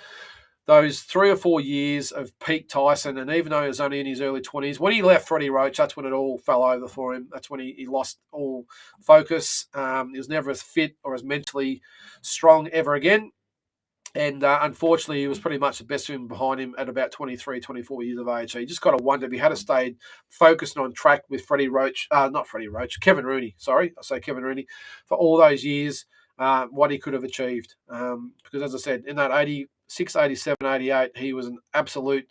those 3 or 4 years of peak Tyson, and even though he was only in his early 20s, when he left Freddie Roach, that's when it all fell over for him. That's when he lost all focus. He was never as fit or as mentally strong ever again. And unfortunately, he was pretty much the best of him behind him at about 23, 24 years of age. So you just got to wonder if he had stayed focused and on track with Kevin Rooney. Sorry, I say Kevin Rooney, for all those years, what he could have achieved. Because as I said, in that 86, 87, 88, he was an absolute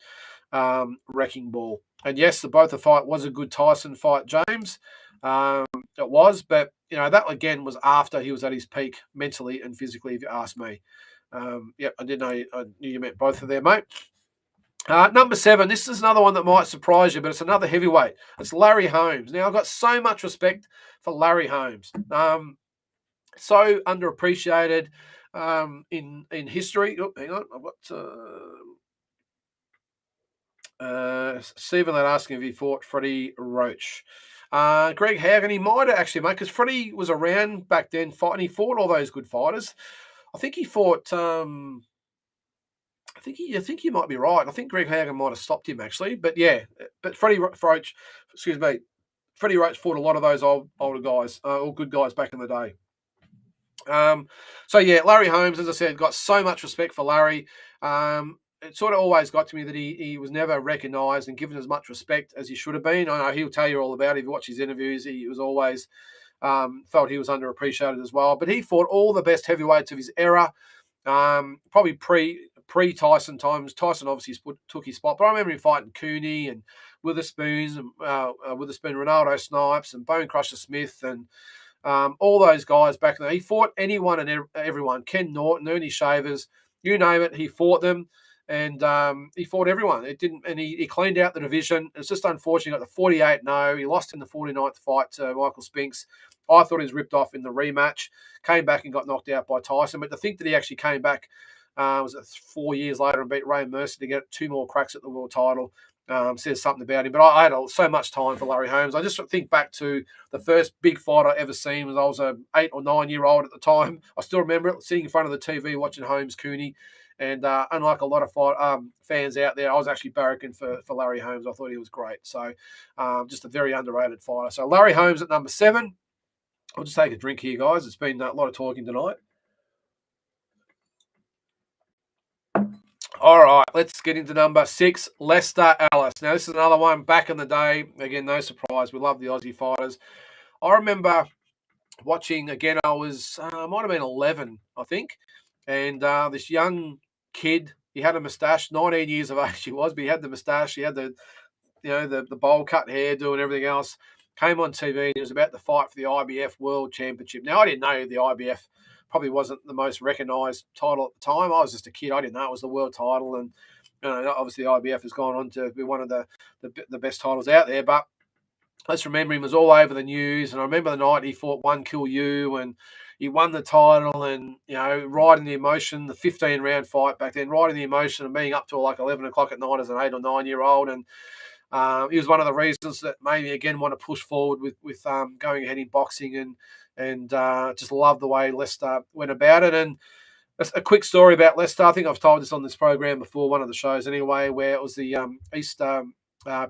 wrecking ball. And yes, the fight was a good Tyson fight, James. It was, but that again was after he was at his peak mentally and physically, if you ask me. Yep, I knew you meant both of them, mate. Number 7, this is another one that might surprise you, but it's another heavyweight. It's Larry Holmes. Now, I've got so much respect for Larry Holmes. So underappreciated in history. Oh, hang on, I've got Stephen that asking if he fought Freddie Roach. Greg Haugen, he might have actually, mate, because Freddie was around back then, and he fought all those good fighters. I think he fought. I think you might be right. I think Greg Haugen might have stopped him actually, but yeah. But Freddie Roach fought a lot of those older guys, all good guys back in the day. So yeah, Larry Holmes, as I said, got so much respect for Larry. It sort of always got to me that he was never recognised and given as much respect as he should have been. I know he'll tell you all about it. If you watch his interviews, he was always felt he was underappreciated as well. But he fought all the best heavyweights of his era, probably pre-Tyson times. Tyson obviously took his spot, but I remember him fighting Cooney and Witherspoon, Ronaldo Snipes, and Bone Crusher Smith, and all those guys back then. He fought anyone and everyone. Ken Norton, Ernie Shavers, you name it, he fought them. And he fought everyone. It didn't, and he cleaned out the division. It's just unfortunate. He got the 48-0. He lost in the 49th fight to Michael Spinks. I thought he was ripped off in the rematch. Came back and got knocked out by Tyson. But to think that he actually came back was 4 years later and beat Ray Mercer to get 2 more cracks at the world title says something about him. But I had so much time for Larry Holmes. I just think back to the first big fight I ever seen was I was an 8 or 9 year old at the time. I still remember it, sitting in front of the TV watching Holmes Cooney. And unlike a lot of fans out there, I was actually barracking for Larry Holmes. I thought he was great. So just a very underrated fighter. So Larry Holmes at number 7. I'll just take a drink here, guys. It's been a lot of talking tonight. All right, let's get into number 6, Lester Ellis. Now, this is another one back in the day. Again, no surprise. We love the Aussie fighters. I remember watching, again, I was, might have been 11, I think. And this young kid, he had a moustache, 19 years of age he was, but he had the moustache, he had the bowl cut hairdo and everything else. Came on TV and he was about to fight for the IBF World Championship. Now, I didn't know the IBF probably wasn't the most recognised title at the time. I was just a kid. I didn't know it was the world title. And obviously the IBF has gone on to be one of the best titles out there. But let's remember, he was all over the news. And I remember the night he fought One Kill You and he won the title, and riding the emotion, the 15-round fight back then, riding the emotion of being up till like 11 o'clock at night as an 8 or 9 year old, and he was one of the reasons that made me again want to push forward with going ahead in boxing, and just love the way Lester went about it. And a quick story about Lester. I think I've told this on this program before, one of the shows anyway, where it was the Easter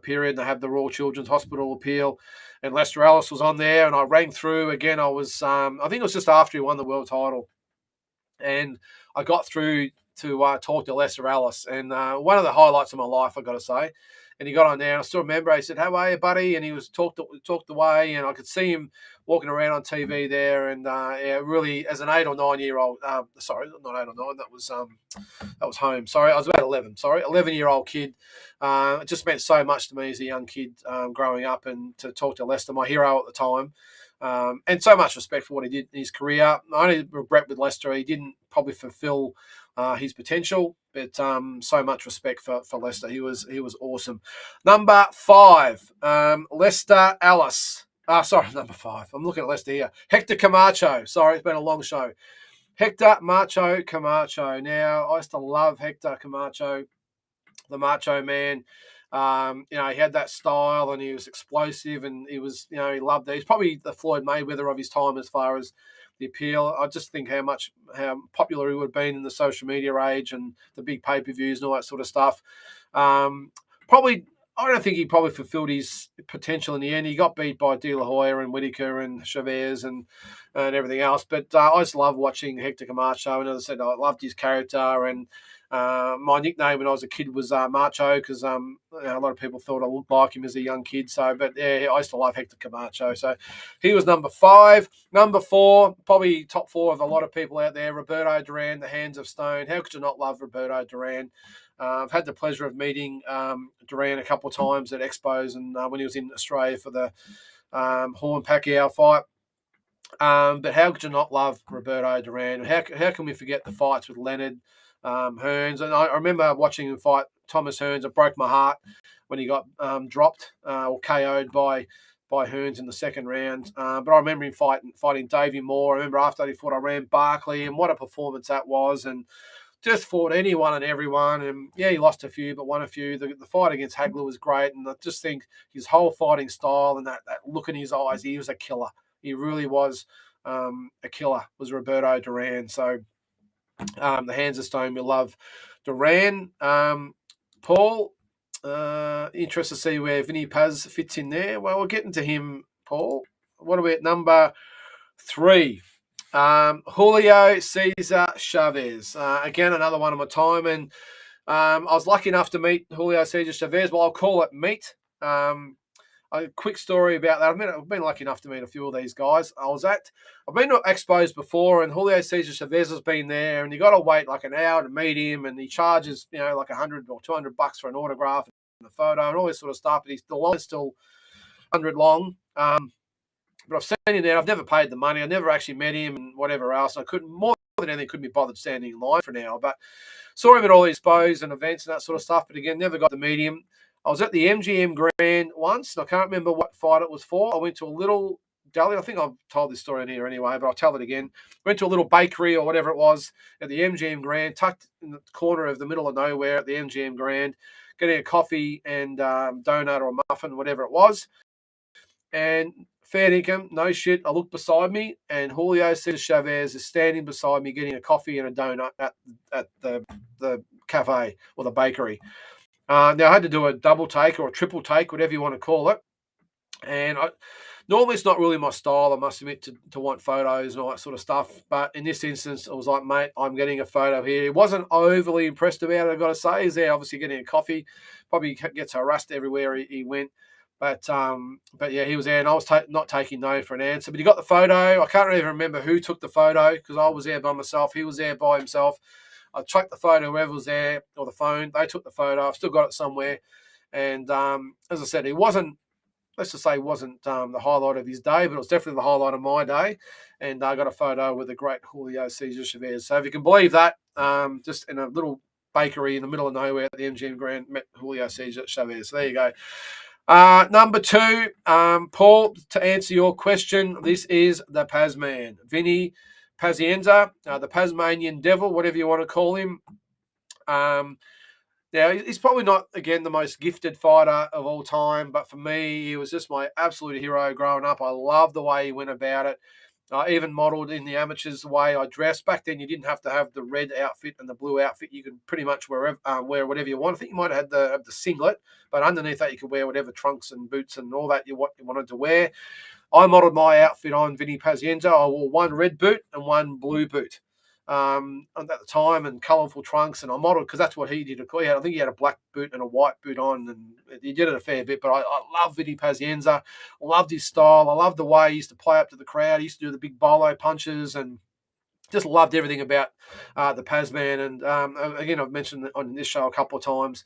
period. They had the Royal Children's Hospital appeal, and Lester Ellis was on there, and I rang through again. I was, I think it was just after he won the world title, and I got through to talk to Lester Ellis, and one of the highlights of my life, I got to say. And he got on there, and I still remember. He said, "How are you, buddy?" And he was talked away, and I could see him walking around on TV there, and really, as an 8 or 9 year old, sorry, not 8 or 9, that was Holmes. Sorry, I was about 11. Sorry, 11-year-old kid. It just meant so much to me as a young kid growing up, and to talk to Lester, my hero at the time. And so much respect for what he did in his career. I only regret with Lester, he didn't probably fulfill his potential, but so much respect for Lester. He was awesome. Number 5, Lester Ellis. Sorry, number 5. I'm looking at Lester here. Hector Camacho. Sorry, it's been a long show. Hector Macho Camacho. Now, I used to love Hector Camacho, the Macho Man. He had that style and he was explosive and he was, he loved it. He's probably the Floyd Mayweather of his time as far as the appeal. I just think how popular he would have been in the social media age and the big pay-per-views and all that sort of stuff. Probably, I don't think he probably fulfilled his potential in the end. He got beat by De La Hoya and Whitaker and Chavez and everything else. But I just love watching Hector Camacho. And as I said, I loved his character. And my nickname when I was a kid was Macho because a lot of people thought I looked like him as a young kid. But yeah, I used to love Hector Camacho. So he was number 5. Number 4, probably top 4 of a lot of people out there, Roberto Duran, the Hands of Stone. How could you not love Roberto Duran? I've had the pleasure of meeting Duran a couple of times at expos and when he was in Australia for the Horn Pacquiao fight. But how could you not love Roberto Duran? How can we forget the fights with Leonard Hearns? And I remember watching him fight Thomas Hearns. It broke my heart when he got dropped or KO'd by Hearns in the second round. But I remember him fighting Davey Moore. I remember after he fought Iran Barkley, and what a performance that was. And just fought anyone and everyone. And yeah, he lost a few, but won a few. The fight against Hagler was great. And I just think his whole fighting style and that look in his eyes, he was a killer. He really was a killer, was Roberto Duran. So the Hands of Stone, we love Duran. Paul, interested to see where Vinny Paz fits in there. Well, we're getting to him, Paul. What about number 3? Julio Cesar Chavez. Again, another one of my time. And I was lucky enough to meet Julio Cesar Chavez. Well, I'll call it meet. A quick story about that. I've been lucky enough to meet a few of these guys. I've been to expos before, and Julio Cesar Chavez has been there, and you got to wait like an hour to meet him, and he charges, like $100 or $200 for an autograph and a photo and all this sort of stuff. But the line is still 100 long. But I've seen him there. I've never paid the money. I never actually met him and whatever else. I couldn't be bothered standing in line for an hour. But saw him at all these expos and events and that sort of stuff. But again, never got to meet him. I was at the MGM Grand once, and I can't remember what fight it was for. I went to a little deli. I think I've told this story in here anyway, but I'll tell it again. Went to a little bakery or whatever it was at the MGM Grand, tucked in the corner of the middle of nowhere at the MGM Grand, getting a coffee and donut or a muffin, whatever it was. And fair income, no shit. I look beside me, and Julio Cesar Chavez is standing beside me getting a coffee and a donut at the cafe or the bakery. Now, I had to do a double take or a triple take, whatever you want to call it. And normally it's not really my style, I must admit, to want photos and all that sort of stuff. But in this instance, I was like, mate, I'm getting a photo here. He wasn't overly impressed about it, I've got to say. He's there obviously getting a coffee. Probably gets harassed everywhere he went. But yeah, he was there, and I was not taking no for an answer. But he got the photo. I can't even remember who took the photo because I was there by myself. He was there by himself. I chucked the photo, whoever was there, or the phone. They took the photo. I've still got it somewhere. And as I said, let's just say, wasn't the highlight of his day, but it was definitely the highlight of my day. And I got a photo with the great Julio Cesar Chavez. So if you can believe that, just in a little bakery in the middle of nowhere at the MGM Grand, met Julio Cesar Chavez. So there you go. Number 2, Paul, to answer your question, this is the Pazman, Vinny Pazienza, the Tasmanian Devil, whatever you want to call him. Now, he's probably not, again, the most gifted fighter of all time, but for me, he was just my absolute hero growing up. I love the way he went about it. I even modelled in the amateurs the way I dressed. Back then, you didn't have to have the red outfit and the blue outfit. You could pretty much wear whatever you want. I think you might have had the singlet, but underneath that, you could wear whatever trunks and boots and all that you wanted to wear. I modelled my outfit on Vinny Pazienza. I wore one red boot and one blue boot at the time, and colourful trunks. And I modelled because that's what he did. I think he had a black boot and a white boot on, and he did it a fair bit. But I love Vinny Pazienza. I loved his style. I loved the way he used to play up to the crowd. He used to do the big bolo punches and just loved everything about the Pazman. And again, I've mentioned on this show a couple of times.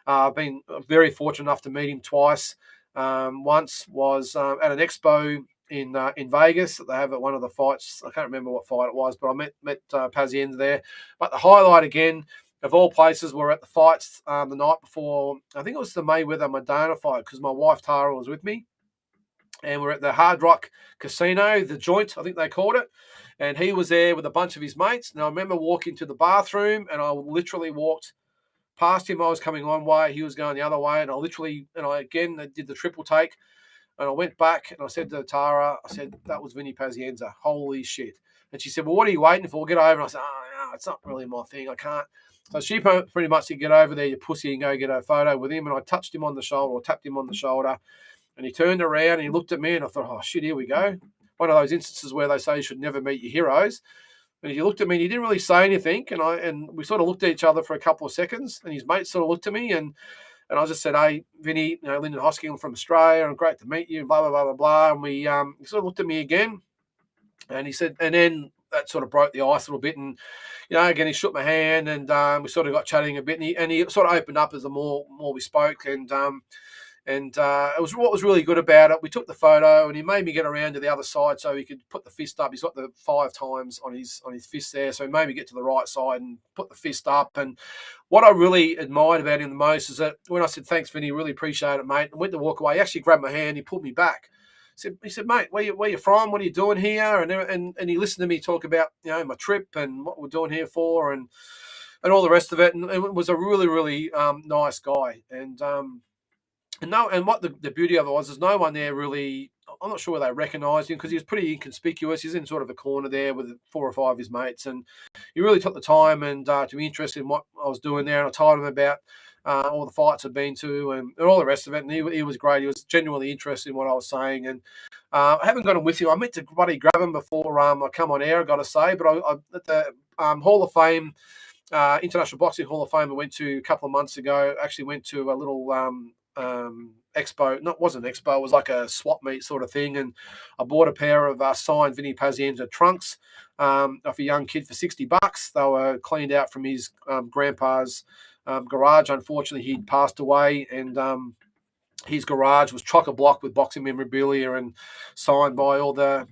I've been very fortunate enough to meet him twice. Once was at an expo in Vegas that they have at one of the fights. I can't remember what fight it was, but I met Pazienza there. But the highlight again of all places were at the fights the night before. I think it was the Mayweather Madonna fight because my wife Tara was with me, and we're at the Hard Rock Casino, the Joint, I think they called it. And he was there with a bunch of his mates. And I remember walking to the bathroom, and I literally walked past him. I was coming one way, he was going the other way, and I did the triple take, and I went back and I said to Tara, I said, that was Vinny Pazienza. Holy shit. And she said, well, what are you waiting for? Get over. And I said, oh, no, it's not really my thing. I can't. So she pretty much said, get over there, you pussy, and go get a photo with him. And I touched him on the shoulder, or tapped him on the shoulder, and he turned around and he looked at me, and I thought, oh, shit, here we go. One of those instances where they say you should never meet your heroes. And he looked at me and he didn't really say anything. And we sort of looked at each other for a couple of seconds, and his mate sort of looked at me, and I just said, hey, Vinny, Lyndon Hosking from Australia, and great to meet you, blah, blah, blah, blah, blah. And he sort of looked at me again, and he said, and then that sort of broke the ice a little bit. And, again, he shook my hand, and we sort of got chatting a bit, and he sort of opened up as the more we spoke. And it was what was really good about it. We took the photo, and he made me get around to the other side so he could put the fist up. He's got the 5 times on his fist there, so he made me get to the right side and put the fist up. And what I really admired about him the most is that when I said, thanks, Vinny, really appreciate it, mate, and went to walk away, he actually grabbed my hand, he pulled me back. He said, mate, where you from? What are you doing here? And he listened to me talk about, my trip and what we're doing here for, and all the rest of it. And it was a really, really nice guy. And what the beauty of it was, there's no one there really. I'm not sure whether they recognised him because he was pretty inconspicuous. He's in sort of a corner there with 4 or 5 of his mates, and he really took the time and to be interested in what I was doing there. And I told him about all the fights I'd been to and all the rest of it. And he was great. He was genuinely interested in what I was saying. And I haven't got him with you. I meant to bloody grab him before I come on air, I've got to say. But I at the Hall of Fame, International Boxing Hall of Fame, I went to a couple of months ago. Actually went to a little expo. No, it wasn't an expo. It was like a swap meet sort of thing. And I bought a pair of signed Vinny Pazienza trunks off a young kid for $60. They were cleaned out from his grandpa's garage. Unfortunately, he'd passed away, and his garage was chock-a-block with boxing memorabilia and signed by all the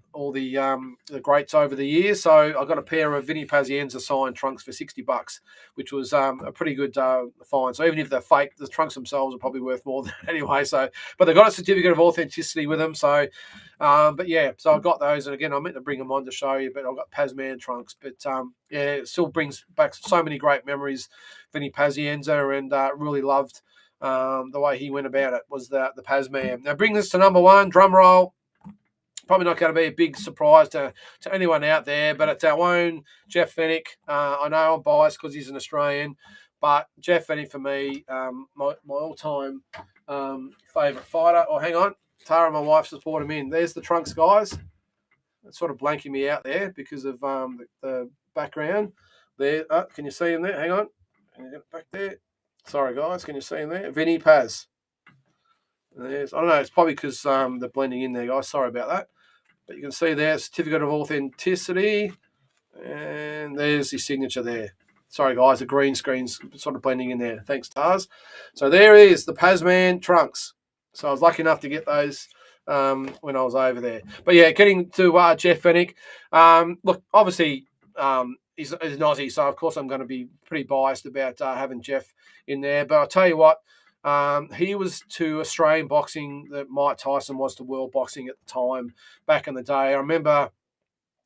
greats over the years. So I got a pair of Vinny Pazienza signed trunks for $60, which was a pretty good find. So even if they're fake, the trunks themselves are probably worth more than anyway. So, but they got a certificate of authenticity with them. So, but yeah, so I got those, and again, I meant to bring them on to show you, but I've got Pazman trunks. But yeah, it still brings back so many great memories, Vinny Pazienza, and really loved. The way he went about it was the Pazman. Now, bring this to number 1, drum roll. Probably not going to be a big surprise to anyone out there, but it's our own Jeff Fennick. I know I'm biased because he's an Australian, but Jeff Fennick for me, my all-time favourite fighter. Oh, hang on. Tara, my wife, supported him in. There's the trunks, guys. It's sort of blanking me out there because of the background. There, can you see him there? Hang on. Can you get back there? Sorry, guys. Can you see him there? Vinny Paz. I don't know. It's probably because they're blending in there, guys. Sorry about that. But you can see there, certificate of authenticity. And there's his signature there. Sorry, guys. The green screen's sort of blending in there. Thanks, Tars. So there is the Pazman trunks. So I was lucky enough to get those when I was over there. But yeah, getting to Jeff Fennick. Look, obviously, he's an Aussie, so of course I'm going to be pretty biased about having Jeff in there. But I'll tell you what, he was to Australian boxing that Mike Tyson was to world boxing at the time, back in the day. I remember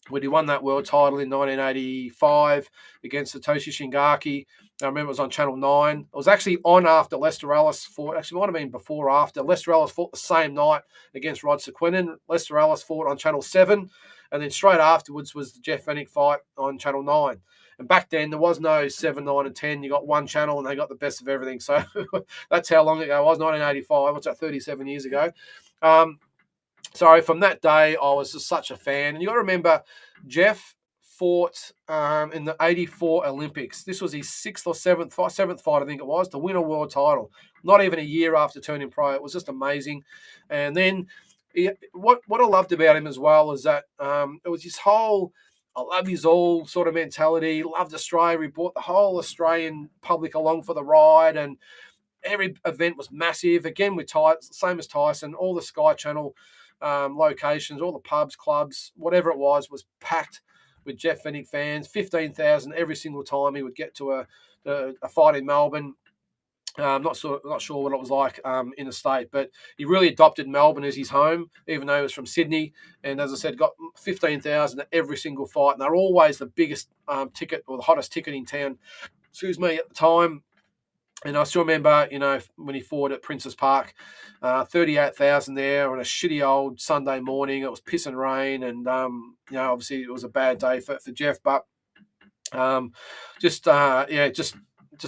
when he won that world title in 1985 against Satoshi Shingaki. I remember it was on Channel 9. It was actually on after Lester Ellis fought. Actually, it might have been before or after. Lester Ellis fought the same night against Rod Sequinin. Lester Ellis fought on Channel 7. And then straight afterwards was the Jeff Fennick fight on Channel 9. And back then, there was no 7, 9, and 10. You got one channel, and they got the best of everything. So that's how long ago it was, 1985. What's that, 37 years ago? So from that day, I was just such a fan. And you got to remember, Jeff fought in the 84 Olympics. This was his seventh fight, I think it was, to win a world title. Not even a year after turning pro. It was just amazing. And then what I loved about him as well is that it was his whole I love his all sort of mentality. Loved Australia. He brought the whole Australian public along for the ride, and every event was massive. Again, with same as Tyson, all the Sky Channel locations, all the pubs, clubs, whatever it was packed with Jeff Fennick fans. 15,000 every single time he would get to a fight in Melbourne. I'm not sure what it was like in the state, but he really adopted Melbourne as his home, even though he was from Sydney. And as I said, got 15,000 at every single fight. And they're always the biggest ticket or the hottest ticket in town, at the time. And I still remember, when he fought at Princes Park, 38,000 there on a shitty old Sunday morning. It was piss and rain, and obviously it was a bad day for Jeff. But just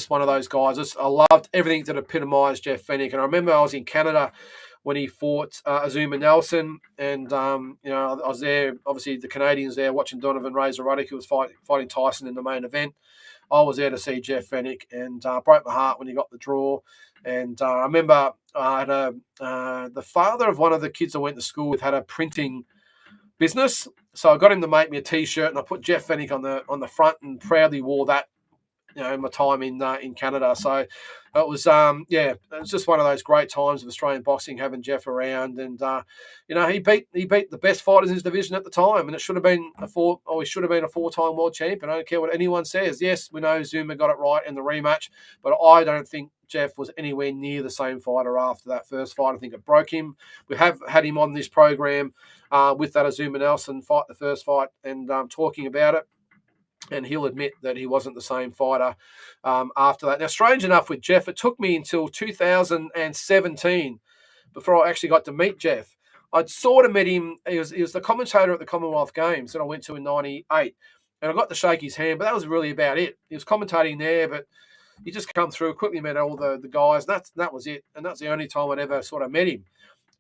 one of those guys. I loved everything that epitomised Jeff Fenech. And I remember I was in Canada when he fought Azuma Nelson, and I was there. Obviously, the Canadians there watching Donovan Razor Ruddock, who was fighting Tyson in the main event. I was there to see Jeff Fenech, and broke my heart when he got the draw. And I remember I had the father of one of the kids I went to school with had a printing business, so I got him to make me a T-shirt, and I put Jeff Fenech on the front, and proudly wore that. My time in Canada. So it was it was just one of those great times of Australian boxing, having Jeff around, and he beat the best fighters in his division at the time, and it should have been he should have been a 4-time world champion. I don't care what anyone says. Yes, we know Zuma got it right in the rematch, but I don't think Jeff was anywhere near the same fighter after that first fight. I think it broke him. We have had him on this program with that Azuma Nelson fight, the first fight, and talking about it. And he'll admit that he wasn't the same fighter after that. Now, strange enough with Jeff, it took me until 2017 before I actually got to meet Jeff. I'd sort of met him. He was the commentator at the Commonwealth Games that I went to in '98. And I got to shake his hand, but that was really about it. He was commentating there, but he just come through, quickly met all the guys, and that was it. And that's the only time I'd ever sort of met him.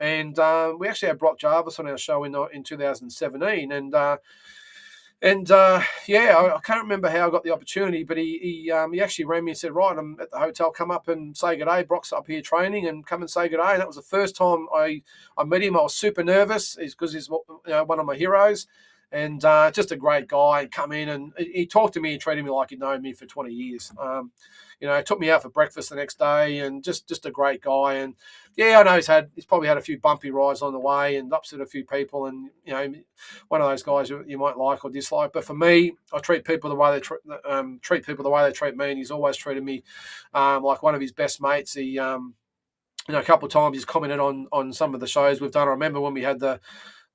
And we actually had Brock Jarvis on our show in 2017, I can't remember how I got the opportunity, but he actually rang me and said, right, I'm at the hotel, come up and say good day. Brock's up here training, and come and say good day. And that was the first time I met him. I was super nervous because he's one of my heroes, and just a great guy. He'd come in and he talked to me and treated me like he'd known me for 20 years. Took me out for breakfast the next day, and just a great guy. And I know he's probably had a few bumpy rides on the way and upset a few people, and one of those guys you might like or dislike. But for me, I treat people the way they treat people the way they treat me, and he's always treated me like one of his best mates. He a couple of times he's commented on some of the shows we've done. I remember when we had the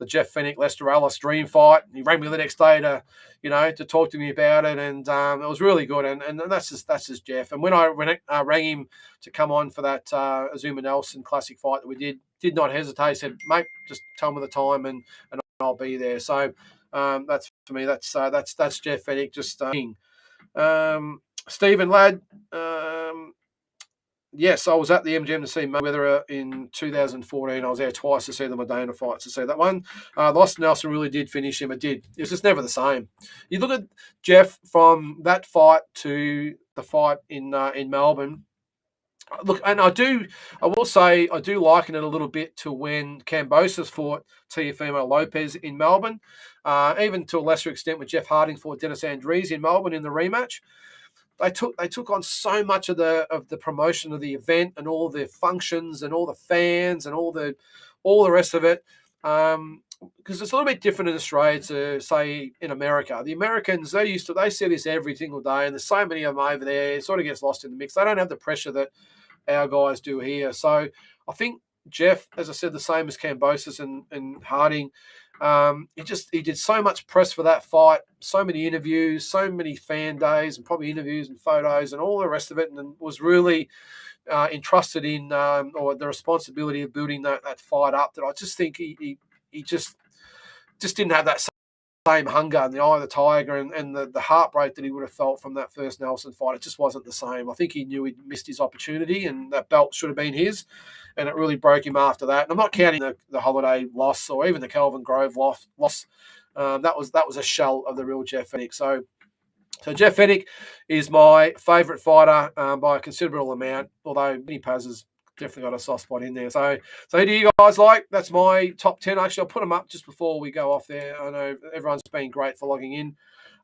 Jeff Fenech, Lester Ellis dream fight. He rang me the next day to talk to me about it, and it was really good. And that's just Jeff. And when I rang him to come on for that Azuma Nelson classic fight that we did not hesitate. He said, mate, just tell me the time and I'll be there. So that's for me. That's Jeff Fenech. Just Stephen Ladd. Yes, I was at the MGM to see Mayweather in 2014. I was there twice to see the Modena fights, to see that one. Lost Nelson really did finish him. It was just never the same. You look at Jeff from that fight to the fight in Melbourne. Look, and I will say I do liken it a little bit to when Kambosos fought Teofimo Lopez in Melbourne, even to a lesser extent when Jeff Harding fought Dennis Andrees in Melbourne in the rematch. They took on so much of the promotion of the event and all the functions and all the fans and all the rest of it, because it's a little bit different in Australia to say in America. The Americans, they see this every single day, and there's so many of them over there. It sort of gets lost in the mix. They don't have the pressure that our guys do here. So I think Jeff, as I said, the same as Kambosos and Harding. He did so much press for that fight, so many interviews, so many fan days, and probably interviews and photos and all the rest of it, and was really entrusted in or the responsibility of building that fight up. That I just think he just didn't have that same hunger and the eye of the tiger and the heartbreak that he would have felt from that first Nelson fight. It just wasn't the same. I think he knew he'd missed his opportunity, and that belt should have been his. And it really broke him after that. And I'm not counting the Holiday loss or even the Kelvin Grove loss. That was a shell of the real Jeff Fenech. So Jeff Fenech is my favourite fighter by a considerable amount, although Vinny Paz has definitely got a soft spot in there. So who do you guys like? That's my top 10. Actually, I'll put them up just before we go off there. I know everyone's been great for logging in.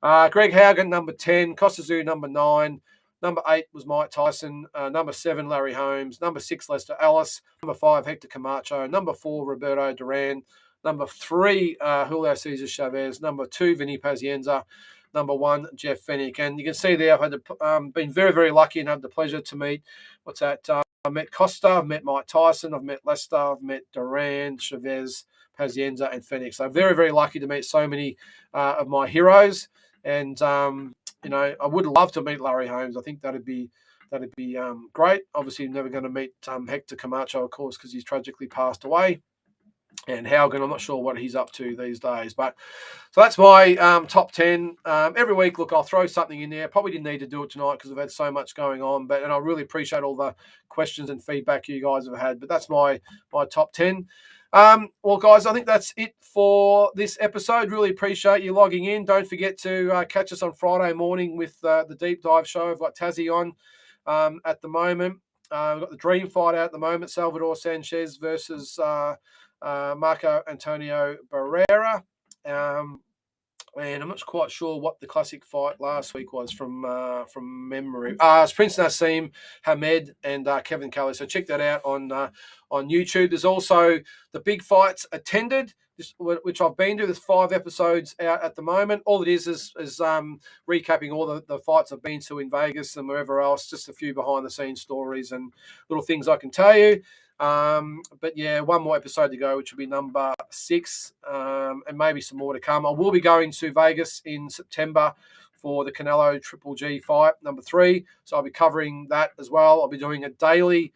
Greg Haugen, number 10. Costazu, number 9. Number 8 was Mike Tyson. Number 7, Larry Holmes. Number 6, Lester Ellis. Number 5, Hector Camacho. Number 4, Roberto Duran. Number 3, Julio Cesar Chavez. Number 2, Vinny Pazienza. Number 1, Jeff Fenech. And you can see there I've been very, very lucky and had the pleasure to meet, I met Costa, I've met Mike Tyson, I've met Lester, I've met Duran, Chavez, Pazienza, and Fenech. So very, very lucky to meet so many of my heroes. And I would love to meet Larry Holmes. I think that'd be that'd be great. Obviously, I'm never going to meet Hector Camacho, of course, because he's tragically passed away. And Haugen, I'm not sure what he's up to these days. But so that's my top 10. Every week, look, I'll throw something in there. Probably didn't need to do it tonight because I've had so much going on. And I really appreciate all the questions and feedback you guys have had. But that's my top 10. Well, guys, I think that's it for this episode. Really appreciate you logging in. Don't forget to catch us on Friday morning with the Deep Dive show. I've got Tassie on at the moment. We've got the dream fight out at the moment, Salvador Sanchez versus Marco Antonio Barrera. And I'm not quite sure what the classic fight last week was from memory. It's Prince Nassim Hamed and Kevin Kelly. So check that out on YouTube. There's also the big fights attended, which I've been to. There's 5 episodes out at the moment. All it is recapping all the fights I've been to in Vegas and wherever else. Just a few behind the scenes stories and little things I can tell you. But yeah, one more episode to go, which will be number 6, and maybe some more to come. I will be going to Vegas in September for the Canelo Triple G fight, number 3. So I'll be covering that as well. I'll be doing a daily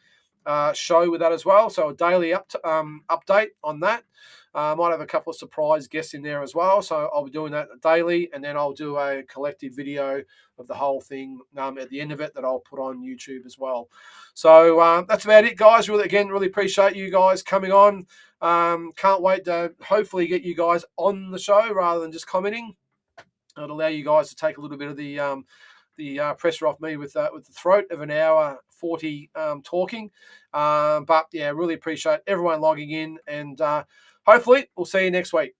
show with that as well. So a daily update on that. I might have a couple of surprise guests in there as well. So I'll be doing that daily, and then I'll do a collective video of the whole thing at the end of it that I'll put on YouTube as well. So that's about it, guys. Really appreciate you guys coming on. Can't wait to hopefully get you guys on the show rather than just commenting. It'll allow you guys to take a little bit of the pressure off me with the throat of an hour 40 talking. But yeah, really appreciate everyone logging in, and hopefully we'll see you next week.